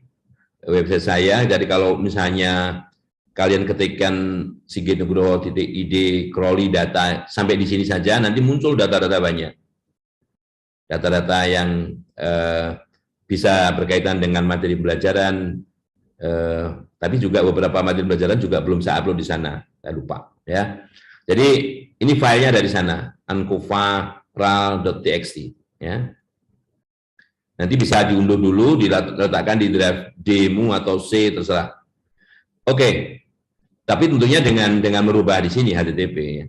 Website saya. Jadi kalau misalnya kalian ketikkan sigitnugroho.id crawly data sampai di sini saja, nanti muncul data-data banyak. Data-data yang bisa berkaitan dengan materi pembelajaran, tapi juga beberapa materi pembelajaran juga belum saya upload di sana, saya lupa ya. Jadi ini filenya dari sana, ancova.ral.txt ya. Nanti bisa diunduh dulu, diletakkan di drive demo atau C terserah. Oke, tapi tentunya dengan merubah di sini HTTP ya.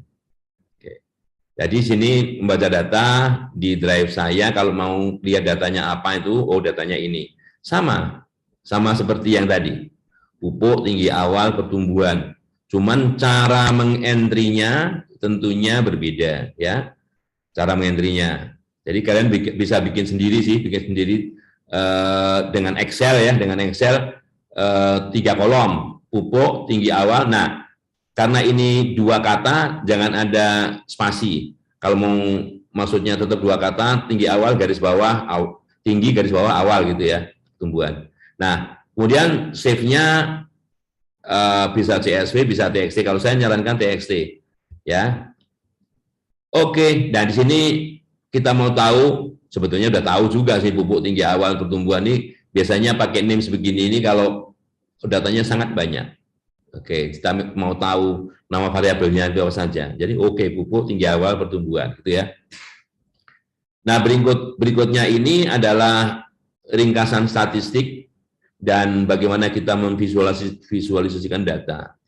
Jadi sini membaca data di drive saya, kalau mau lihat datanya apa itu, oh datanya ini. Sama seperti yang tadi. Pupuk, tinggi awal, pertumbuhan. Cuman cara mengentrinya tentunya berbeda ya. Cara mengentrinya. Jadi kalian bisa bikin sendiri dengan Excel ya, dengan Excel 3 kolom, pupuk, tinggi awal. Nah, karena ini 2 kata, jangan ada spasi. Kalau mau maksudnya tetap 2 kata, tinggi awal garis bawah, tinggi garis bawah awal gitu ya, tumbuhan. Nah, kemudian save-nya bisa CSV, bisa TXT. Kalau saya nyarankan TXT, ya. Oke, dan di sini kita mau tahu, sebetulnya udah tahu juga sih pupuk, tinggi awal, pertumbuhan ini Biasanya pakai names begini ini kalau datanya sangat banyak. Oke, kita mau tahu nama variabelnya itu apa saja. Jadi pupuk, tinggi awal, pertumbuhan, gitu ya. Nah, berikutnya ini adalah ringkasan statistik dan bagaimana kita memvisualisasikan data.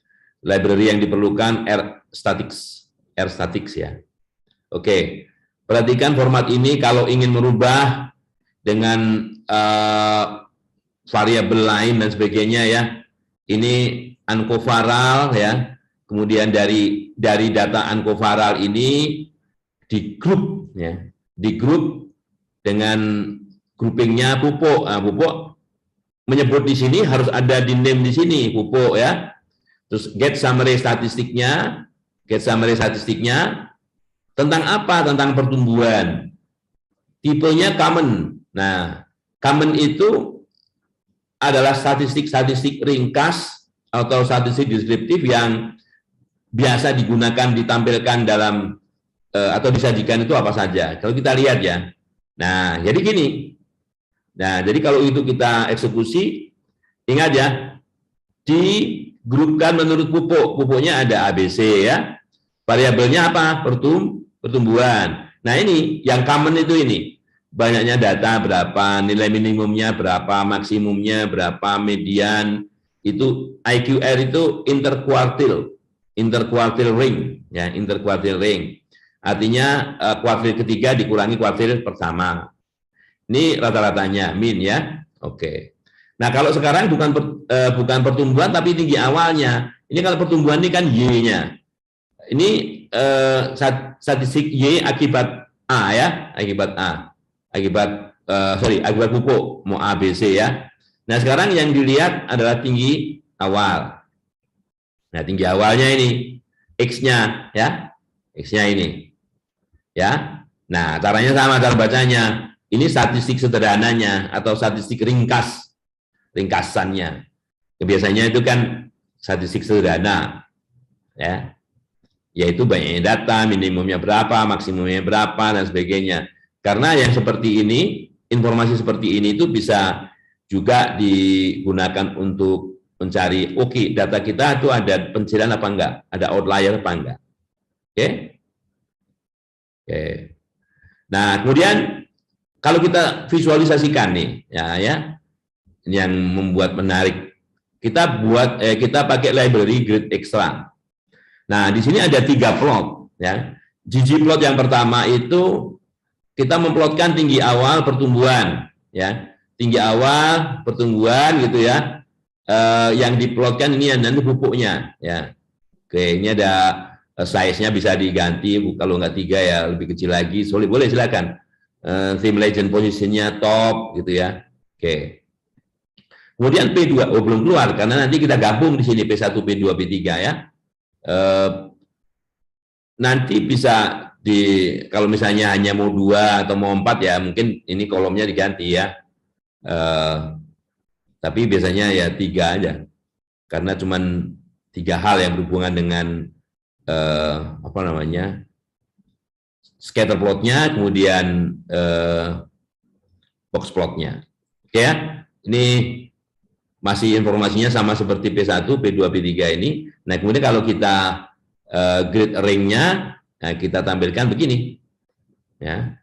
Library yang diperlukan R-statics ya. Oke, perhatikan format ini kalau ingin merubah dengan variabel lain dan sebagainya ya. Ini uncovaral ya. Kemudian dari data uncovaral ini di grup ya, di grup dengan groupingnya pupuk. Nah, pupuk menyebut di sini harus ada di name di sini pupuk ya. Terus get summary statistiknya tentang apa? Tentang pertumbuhan. Tipenya common. Nah, common itu adalah statistik ringkas atau statistik deskriptif yang biasa digunakan, ditampilkan dalam atau disajikan itu apa saja. Kalau kita lihat ya. Nah, jadi gini. Nah, jadi kalau itu kita eksekusi, ingat ya, digrupkan menurut pupuk. Pupuknya ada ABC ya. Variabelnya apa? Pertumbuhan. Nah, ini yang common itu ini. Banyaknya data berapa, nilai minimumnya berapa, maksimumnya berapa, median, itu IQR itu interquartile ring ya, interquartile ring. Artinya kuartil ketiga dikurangi kuartil pertama. Ini rata-ratanya min ya. Oke. Nah, kalau sekarang bukan pertumbuhan tapi tinggi awalnya. Ini kalau pertumbuhan ini kan Y-nya. Ini statistik Y akibat A ya, akibat pupuk, mau A, B, C ya. Nah, sekarang yang dilihat adalah tinggi awal. Nah, tinggi awalnya ini X-nya ya. X-nya ini. Ya. Nah, caranya sama cara bacanya. Ini statistik sederhananya atau statistik ringkasannya. Biasanya itu kan statistik sederhana. Ya. Yaitu banyaknya data, minimumnya berapa, maksimumnya berapa dan sebagainya. Karena yang seperti ini, informasi seperti ini itu bisa juga digunakan untuk mencari, oke, data kita itu ada pencilan apa enggak, ada outlier apa enggak. Oke? Oke. Nah, kemudian kalau kita visualisasikan nih, ya, yang membuat menarik, kita pakai library grid extra. Nah, di sini ada 3 plot, ya. Ggplot yang pertama itu kita memplotkan tinggi awal pertumbuhan, ya, tinggi awal pertumbuhan gitu ya. Yang diplotkan ini nanti pupuknya, ya. Oke, ini ada size-nya bisa diganti, kalau nggak 3 ya lebih kecil lagi, boleh silakan. Theme legend positionnya top gitu ya. Oke. Kemudian P2, belum keluar karena nanti kita gabung di sini P1, P2, P3 ya. Nanti bisa kalau misalnya hanya mau 2 atau mau 4 ya mungkin ini kolomnya diganti ya. Tapi biasanya ya 3 aja. Karena cuman 3 hal yang berhubungan dengan scatter plotnya, kemudian box plotnya. Oke ya. Ini masih informasinya sama seperti P1, P2, P3 ini. Nah, kemudian kalau kita grid ring-nya, nah, kita tampilkan begini. Ya.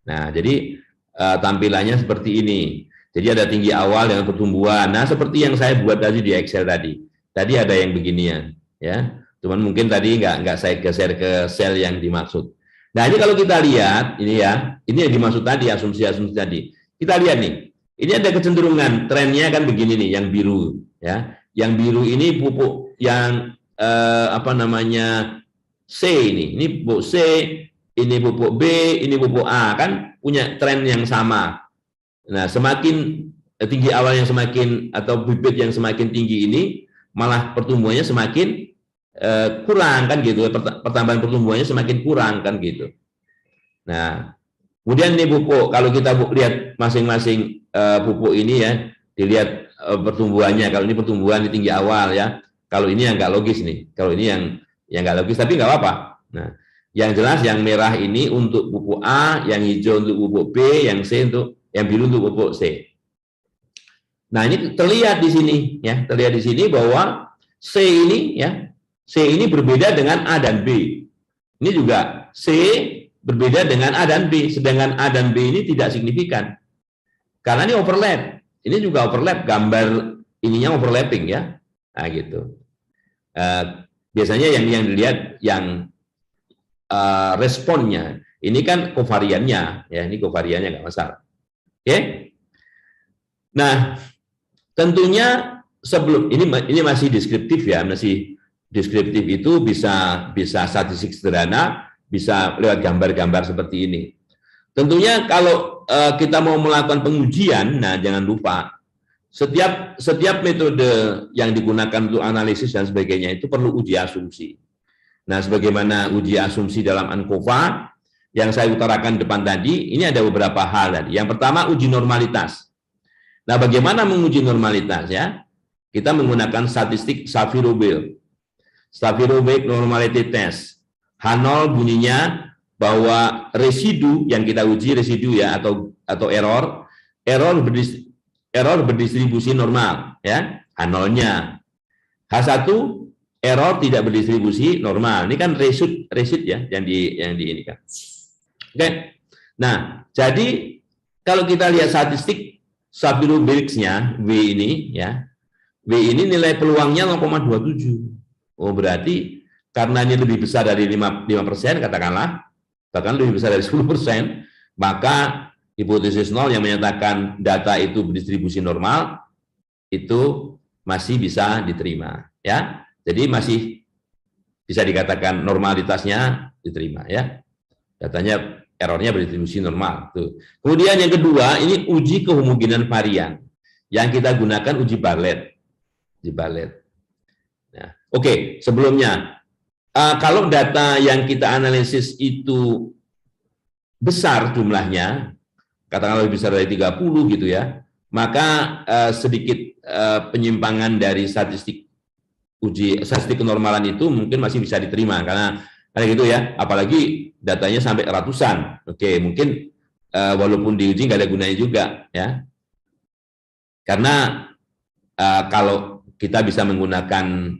Nah, jadi tampilannya seperti ini. Jadi ada tinggi awal dengan pertumbuhan. Nah, seperti yang saya buat tadi di Excel tadi. Tadi ada yang beginian, ya. Cuman mungkin tadi nggak saya geser ke sel yang dimaksud. Nah, ini kalau kita lihat, ini ya, ini yang dimaksud tadi, asumsi-asumsi tadi. Kita lihat nih, ini ada kecenderungan, trennya kan begini nih, yang biru, ya. Yang biru ini pupuk yang C ini pupuk C, ini pupuk B, ini pupuk A, kan punya tren yang sama. Nah, semakin tinggi awal yang semakin atau bibit yang semakin tinggi ini, malah pertumbuhannya semakin kurang kan gitu, pertambahan pertumbuhannya semakin kurang kan gitu. Nah, kemudian ini pupuk, kalau kita lihat masing-masing pupuk ini ya, dilihat pertumbuhannya. Kalau ini pertumbuhan di tinggi awal ya. Kalau ini yang nggak logis nih, kalau ini yang nggak logis, tapi nggak apa-apa. Nah, yang jelas yang merah ini untuk pupuk A, yang hijau untuk pupuk B, yang C yang biru untuk pupuk C. Nah, ini terlihat di sini ya, terlihat di sini bahwa C ini berbeda dengan A dan B. Ini juga C berbeda dengan A dan B, sedangkan A dan B ini tidak signifikan. Karena ini overlap. Ini juga overlap, gambar ininya overlapping ya. Nah, gitu. Biasanya yang dilihat yang responnya. Ini kan kovariannya, ya, ini kovariannya nggak masalah. Oke? Nah, tentunya sebelum ini masih deskriptif ya, masih deskriptif itu bisa statistik sederhana, bisa lewat gambar-gambar seperti ini. Tentunya kalau kita mau melakukan pengujian, nah jangan lupa setiap metode yang digunakan untuk analisis dan sebagainya itu perlu uji asumsi. Nah, sebagaimana uji asumsi dalam ANCOVA yang saya utarakan depan tadi, ini ada beberapa hal tadi. Yang pertama, uji normalitas. Nah, bagaimana menguji normalitas ya? Kita menggunakan statistik Shapiro-Wilk. Shapiro-Wilk Normality Test. H0 bunyinya bahwa residu yang kita uji, residu ya atau error berdistribusi normal ya, H0-nya. H1 error tidak berdistribusi normal. Ini kan result ya yang di ini kan. Oke. Nah, jadi kalau kita lihat statistik Shapiro-Wilk-nya W ini ya. W ini nilai peluangnya 0,27. Oh, berarti karena ini lebih besar dari 5% katakanlah, bahkan lebih besar dari 10%, maka hipotesis nol yang menyatakan data itu berdistribusi normal itu masih bisa diterima ya. Jadi masih bisa dikatakan normalitasnya diterima ya. Datanya errornya berdistribusi normal. Tuh. Kemudian yang kedua, ini uji kehomogenan varian. Yang kita gunakan uji Bartlett. Uji Bartlett. Nah, oke, sebelumnya kalau data yang kita analisis itu besar jumlahnya, katakanlah lebih besar dari 30 gitu ya, maka sedikit penyimpangan dari statistik kenormalan itu mungkin masih bisa diterima karena gitu ya, apalagi datanya sampai ratusan. Oke, mungkin walaupun diuji nggak ada gunanya juga ya, karena kalau kita bisa menggunakan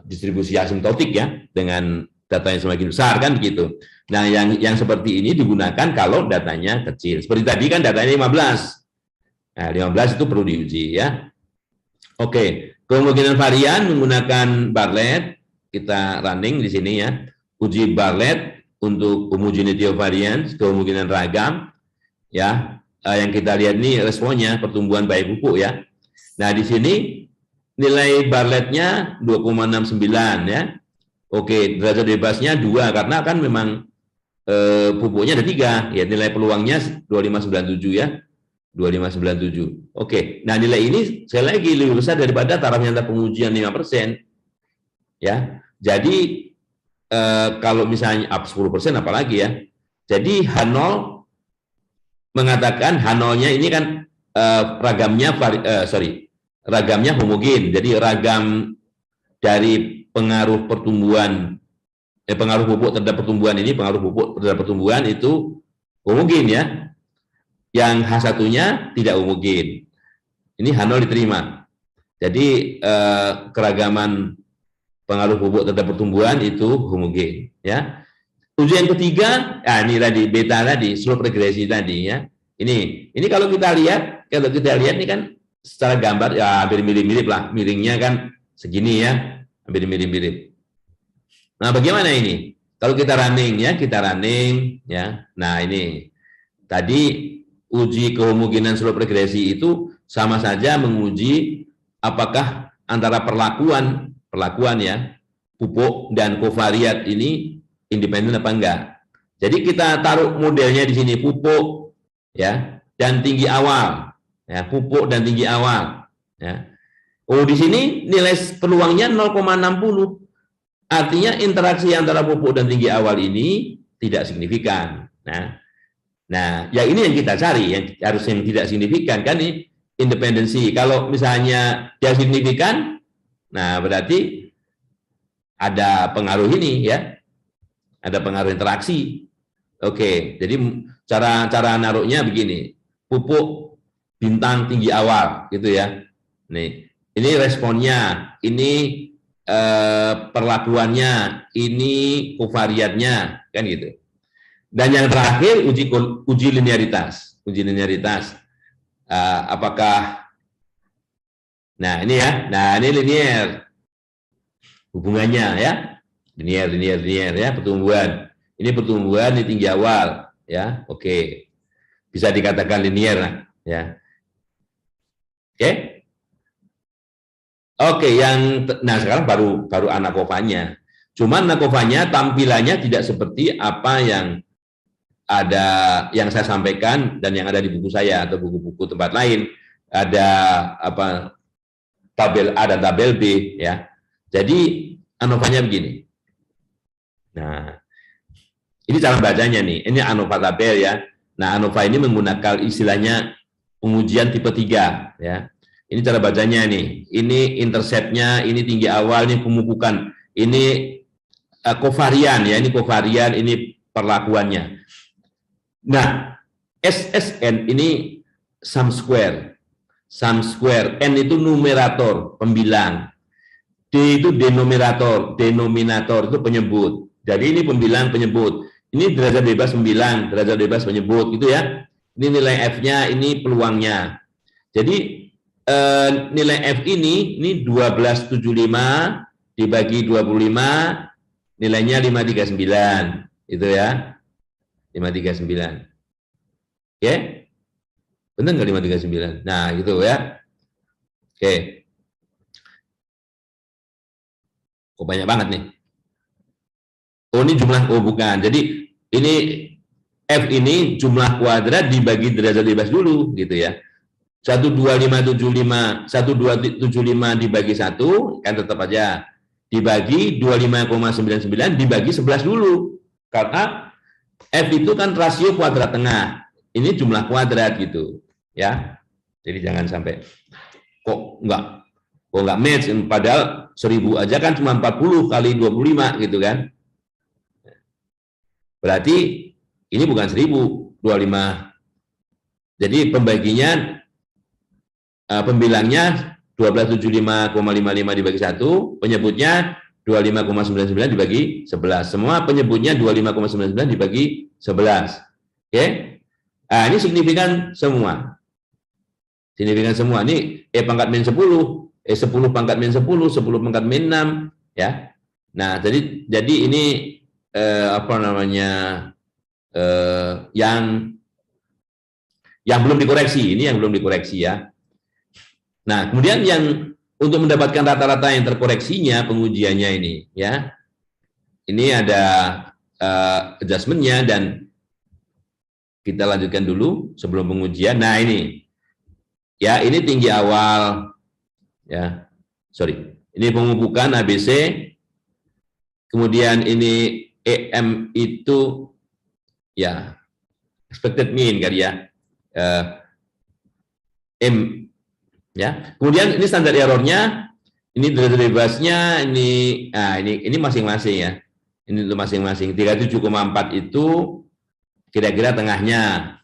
distribusi asimptotik ya dengan data yang semakin besar kan gitu. Nah, yang seperti ini digunakan kalau datanya kecil. Seperti tadi kan datanya 15. Nah, 15 itu perlu diuji ya. Oke, kehomogenan varian menggunakan Bartlett, kita running di sini ya. Uji Bartlett untuk homogeneity of variance, kehomogenan ragam ya. Yang kita lihat ini responnya pertumbuhan bayi pupuk ya. Nah, di sini nilai Bartlett-nya 2,69 ya. Oke, derajat bebasnya 2 karena kan memang pupuknya ada 3 ya, nilai peluangnya 2597 ya. 2597. Oke, nah nilai ini sekali lagi lebih besar daripada taraf nyata pengujian 5%. Ya. Jadi kalau misalnya up 10% apalagi ya. Jadi H0 mengatakan H0-nya ini kan ragamnya homogen. Jadi ragam dari pengaruh pertumbuhan pengaruh pupuk terhadap pertumbuhan ini, pengaruh pupuk terhadap pertumbuhan itu homogen ya. Yang H1-nya tidak homogen. Ini H0 diterima. Jadi keragaman pengaruh pupuk terhadap pertumbuhan itu homogen ya. Uji yang ketiga, ini tadi beta tadi, slope regresi tadi ya. Ini kalau kita lihat ini kan secara gambar ya hampir mirip-mirip lah, miringnya kan segini ya, hampir mirip-mirip. Nah, bagaimana ini? Kalau kita running ya. Nah, ini tadi uji kehomogenan slope regresi itu sama saja menguji apakah antara perlakuan ya pupuk dan kovariat ini independen apa enggak. Jadi kita taruh modelnya di sini pupuk ya dan tinggi awal ya, pupuk dan tinggi awal ya. Oh, di sini nilai peluangnya 0,60. Artinya interaksi antara pupuk dan tinggi awal ini tidak signifikan. Nah, ya ini yang kita cari, yang harusnya tidak signifikan kan ini independensi. Kalau misalnya dia signifikan, nah berarti ada pengaruh ini ya, ada pengaruh interaksi. Oke, jadi cara naruhnya begini, pupuk bintang tinggi awal gitu ya. Nih, ini responnya, ini perlakuannya, ini kovariatnya, kan gitu. Dan yang terakhir uji linearitas. Uji linearitas, apakah, nah ini ya, nah ini linear hubungannya ya, linear ya, pertumbuhan. Ini pertumbuhan di tinggi awal ya, oke, bisa dikatakan linear ya, oke. Oke, nah sekarang baru ANACOVA-nya. Cuman ANACOVA-nya tampilannya tidak seperti apa yang ada, yang saya sampaikan dan yang ada di buku saya atau buku-buku tempat lain. Ada apa, tabel A dan tabel B ya. Jadi ANOVA-nya begini. Nah, ini cara bacanya nih. Ini ANOVA tabel ya. Nah, ANOVA ini menggunakan istilahnya pengujian tipe 3 ya. Ini cara bacanya nih. Ini interceptnya, ini tinggi awal, ini pemupukan, ini kovarian ya, ini kovarian, ini perlakuannya. Nah, SSN ini sum square. Sum square, N itu numerator, pembilang. D itu denominator itu penyebut. Jadi ini pembilang penyebut. Ini derajat bebas pembilang, derajat bebas penyebut gitu ya. Ini nilai F-nya, ini peluangnya. Jadi nilai F ini 1275 dibagi 25, nilainya 539, itu ya, 539. Oke, benar nggak 539? Nah, gitu ya. Oke, kok banyak banget nih. Oh, ini jumlah, oh bukan. Jadi ini F ini jumlah kuadrat dibagi derajat bebas dulu, gitu ya. 12575 dibagi 1 kan tetap aja dibagi 25,99 dibagi 11 dulu, karena F itu kan rasio kuadrat tengah, ini jumlah kuadrat gitu ya. Jadi jangan sampai kok enggak match, padahal 1000 aja kan cuma 40 kali 25 gitu kan. Berarti ini bukan 1000, 25. Jadi pembaginya, pembilangnya 1275,55 dibagi 1, penyebutnya 25,99 dibagi 11. Semua penyebutnya 25,99 dibagi 11. Oke? Nah, ini signifikan semua. Signifikan semua. Ini E pangkat min 10, E10 pangkat min 10, 10 pangkat min 6 ya. Nah, jadi ini apa namanya, yang belum dikoreksi, ini yang belum dikoreksi ya. Nah, kemudian yang untuk mendapatkan rata-rata yang terkoreksinya pengujiannya ini ya. Ini ada adjustment-nya, dan kita lanjutkan dulu sebelum pengujian. Nah, ini ya, ini tinggi awal ya. Sorry. Ini pemupukan ABC. Kemudian ini EM itu ya expected mean kali ya. M ya. Kemudian ini standar errornya, ini derajat bebasnya, ini masing-masing ya. Ini untuk masing-masing. 37,4 itu kira-kira tengahnya.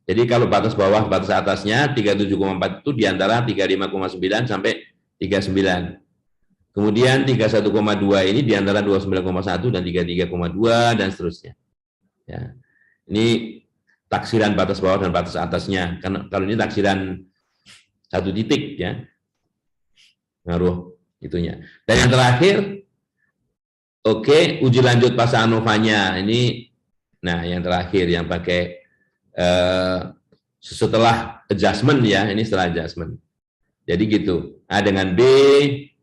Jadi kalau batas bawah, batas atasnya 37,4 itu di antara 35,9 sampai 39. Kemudian 31,2 ini di antara 29,1 dan 33,2 dan seterusnya. Ya. Ini taksiran batas bawah dan batas atasnya. Karena kalau ini taksiran satu titik ya, ngaruh itunya. Dan yang terakhir, oke, uji lanjut pas ANOVA-nya ini. Nah, yang terakhir yang pakai setelah adjustment ya, ini setelah adjustment. Jadi gitu. Nah, dengan B,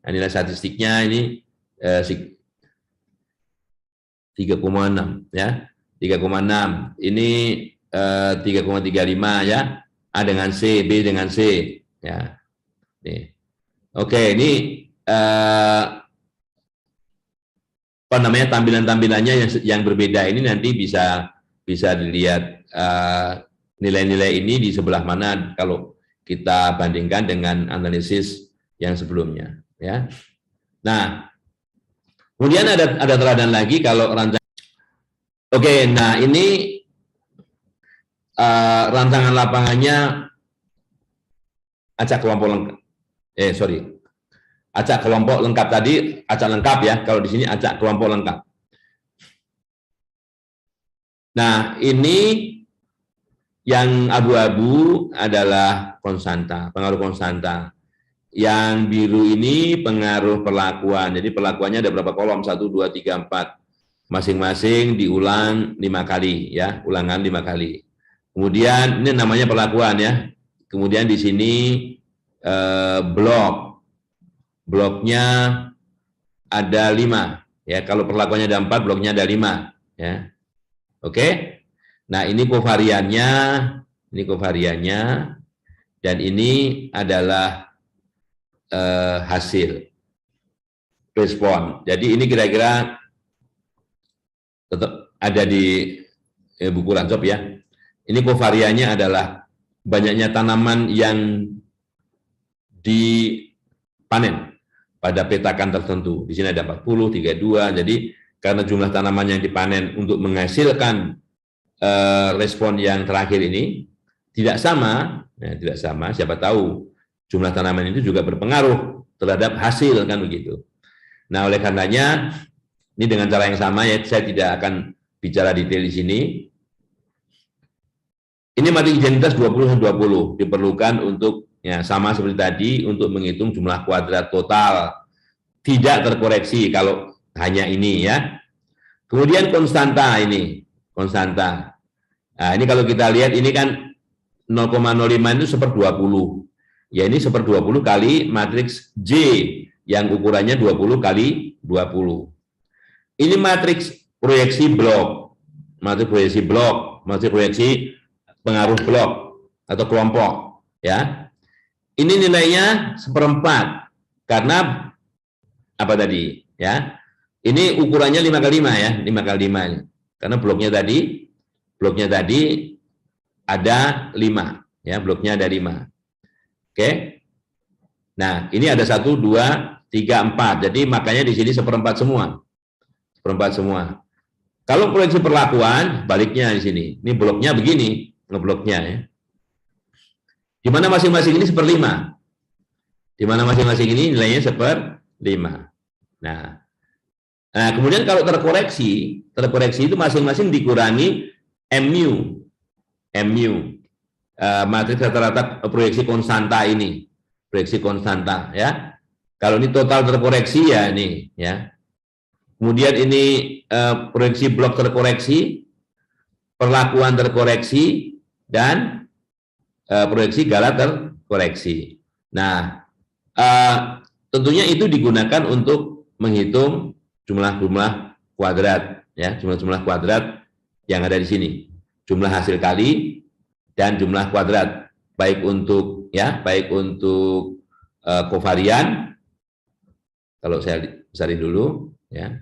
nilai statistiknya ini 3,6 ya, 3,6. Ini 3,35 ya. A dengan C, B dengan C ya. Nih. Oke, ini apa namanya, tampilannya yang berbeda ini nanti bisa dilihat nilai-nilai ini di sebelah mana kalau kita bandingkan dengan analisis yang sebelumnya ya. Nah, kemudian ada teladan lagi kalau rancangan. Oke, nah ini rancangan lapangannya acak kelompok lengkap. Acak kelompok lengkap tadi, acak lengkap ya. Kalau di sini acak kelompok lengkap. Nah, ini yang abu-abu adalah konstanta, pengaruh konstanta. Yang biru ini pengaruh perlakuan. Jadi perlakuannya ada berapa kolom? 1, 2, 3, 4. Masing-masing diulang 5 kali ya, ulangan 5 kali. Kemudian ini namanya perlakuan ya. Kemudian di sini bloknya ada 5 ya. Kalau perlakuannya ada 4, bloknya ada 5 ya. Oke. Nah, ini kovariannya dan ini adalah hasil respon. Jadi ini kira-kira tetap ada di buku Rancop ya. Ini kovariannya adalah banyaknya tanaman yang dipanen pada petakan tertentu. Di sini ada 40, 32. Jadi karena jumlah tanaman yang dipanen untuk menghasilkan respon yang terakhir ini tidak sama, tidak sama. Siapa tahu jumlah tanaman itu juga berpengaruh terhadap hasil kan begitu. Nah, oleh karenanya ini dengan cara yang sama ya, saya tidak akan bicara detail di sini. Ini matrik identitas 20-20 diperlukan untuk ya sama seperti tadi untuk menghitung jumlah kuadrat total tidak terkoreksi kalau hanya ini ya. Kemudian konstanta ini, konstanta. Nah, ini kalau kita lihat ini kan 0,05 itu 1/20. Ya ini 1/20 kali matriks J yang ukurannya 20 kali 20. Ini matriks proyeksi blok, matriks proyeksi pengaruh blok atau kelompok ya. Ini nilainya 1/4 karena apa tadi ya. Ini ukurannya 5 kali 5 ya, 5 kali 5 ini. Karena bloknya tadi ada 5 ya, bloknya ada 5. Oke. Nah, ini ada 1, 2, 3, 4. Jadi makanya di sini 1/4 semua. 1/4 semua. Kalau proyeksi perlakuan, baliknya di sini. Ini bloknya begini, ngebloknya ya. Di mana masing-masing ini 1/5. Di mana masing-masing ini nilainya 1/5. Nah, kemudian kalau terkoreksi itu masing-masing dikurangi MU. Matriks rata-rata proyeksi konstanta ini, proyeksi konstanta ya. Kalau ini total terkoreksi ya ini ya. Kemudian ini proyeksi blok terkoreksi, perlakuan terkoreksi dan proyeksi gala terkoreksi. Nah, tentunya itu digunakan untuk menghitung jumlah-jumlah kuadrat ya, jumlah-jumlah kuadrat yang ada di sini. Jumlah hasil kali dan jumlah kuadrat baik untuk kovarian. Kalau saya besarin dulu ya.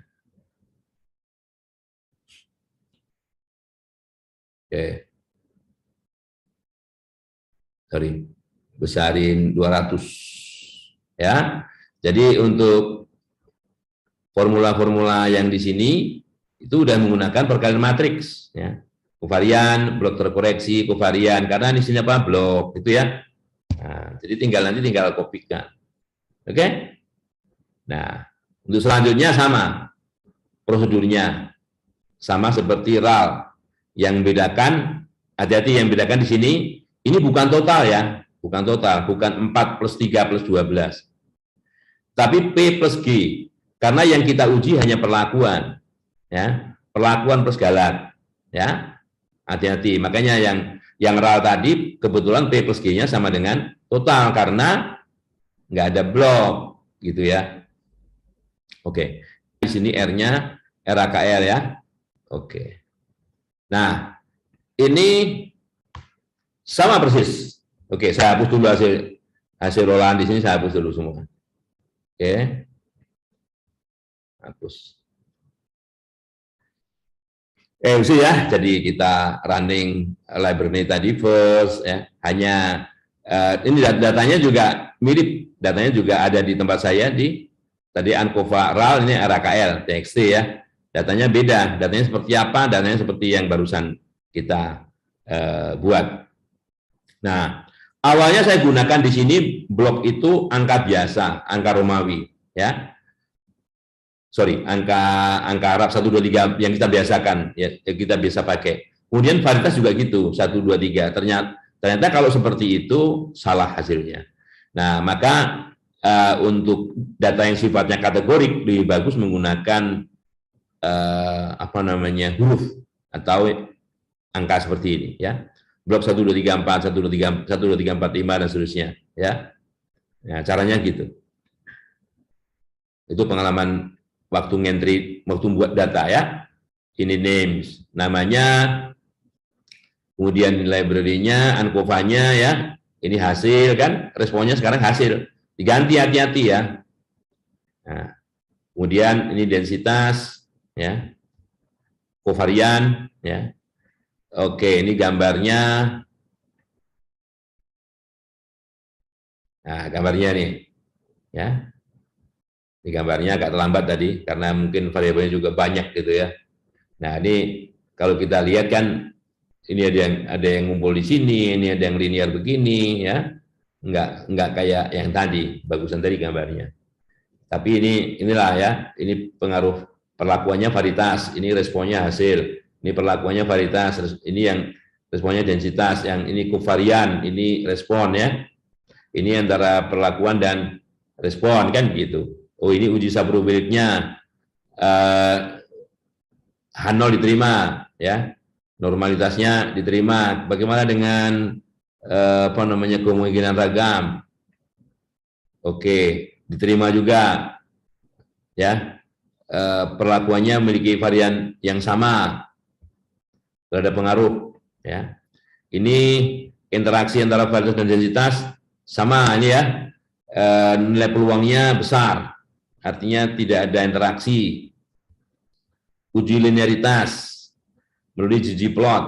Oke. Besarin 200 ya. Jadi untuk formula-formula yang di sini itu sudah menggunakan perkalian matriks ya. Kovarian, blok terkoreksi, kovarian, karena di sini apa? Blok, itu ya. Nah, jadi tinggal kopikan. Oke? Nah, untuk selanjutnya sama. Prosedurnya sama seperti RAL. Yang bedakan, hati-hati yang bedakan di sini, ini bukan total ya. Bukan total, bukan 4 plus 3 plus 12. Tapi P plus G. Karena yang kita uji hanya perlakuan. Ya, perlakuan plus galat. Ya, hati-hati. Makanya yang RAL tadi kebetulan P plus G-nya sama dengan total karena nggak ada blok gitu ya. Oke. Di sini R-nya RAKL ya. Oke. Nah, ini sama persis. Oke, saya hapus dulu hasil rolahan di sini, saya hapus dulu semua. Oke. Hapus. Ya, jadi kita running library tadi first ya. Hanya ini datanya juga mirip, datanya juga ada di tempat saya di tadi ANCOVA RAL, ini RAKL TXT ya. Datanya beda, datanya seperti apa? Datanya seperti yang barusan kita buat. Nah, Awalnya saya gunakan di sini blok itu angka biasa, angka Romawi, ya. Sorry, angka Arab 123 yang kita biasakan, ya kita biasa pakai. Kemudian varietas juga gitu, 123. Ternyata kalau seperti itu salah hasilnya. Nah, maka untuk data yang sifatnya kategorik lebih bagus menggunakan apa namanya huruf atau angka seperti ini, ya. Blok 1234, 12345 dan seterusnya, ya. Nah, caranya gitu. Itu pengalaman waktu waktu buat data, ya. Ini names, namanya, kemudian library-nya, ANCOVA-nya, ya. Ini hasil kan, responnya sekarang hasil. Diganti hati-hati ya. Nah, kemudian ini densitas, ya. Kovarian, ya. Oke, ini gambarnya. Nah, gambarnya nih, ya. Ini gambarnya agak terlambat tadi karena mungkin variabelnya juga banyak gitu ya. Nah, ini kalau kita lihat kan ini ada yang ngumpul di sini, ini ada yang linear begini ya. Enggak kayak yang tadi, bagusan tadi gambarnya. Tapi inilah ya, ini pengaruh perlakuannya varietas, ini responnya hasil. Ini perlakuannya varietas, ini yang responnya densitas, yang ini kovarian, ini respon ya. Ini antara perlakuan dan respon kan gitu. Oh, ini uji subprobability-nya H0 diterima ya. Normalitasnya diterima. Bagaimana dengan apa namanya kemungkinan ragam? Oke, diterima juga ya. Perlakuannya memiliki varian yang sama. Terhadap pengaruh ya. Ini interaksi antara varietas dan densitas sama ini ya. Nilai peluangnya besar. Artinya tidak ada interaksi. Uji linearitas melalui ggplot.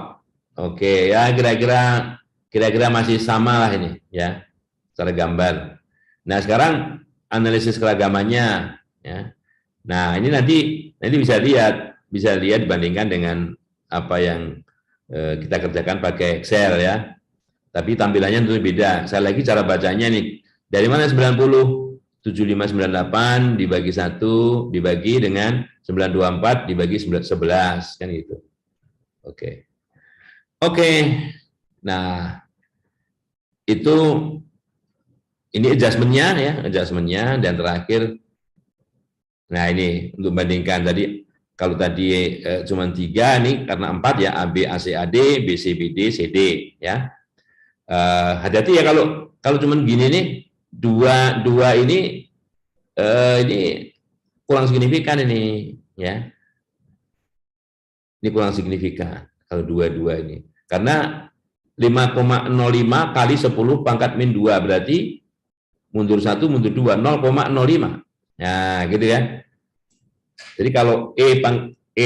Oke, ya kira-kira masih sama lah ini ya, secara gambar. Nah, sekarang analisis keragamannya ya. Nah, ini nanti bisa lihat dibandingkan dengan apa yang kita kerjakan pakai Excel ya. Tapi tampilannya tentu beda. Saya lagi cara bacanya nih. Dari mana 90? 7598 dibagi 1 dibagi dengan 924 dibagi 11 kan gitu. Oke. Nah, itu ini adjustment-nya dan terakhir nah ini untuk bandingkan tadi kalau tadi cuma 3 nih karena 4 ya AB AC AD BC BD CD ya. Hati-hati ya kalau cuma gini nih dua ini kurang signifikan ini ya. Ini kurang signifikan kalau dua ini. Karena 5,05 kali 10 pangkat min 2 berarti mundur 1 mundur 2 0,05. Nah, gitu ya. Jadi kalau E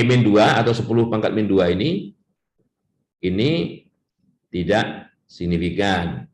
min 2 atau 10 pangkat min 2 ini tidak signifikan.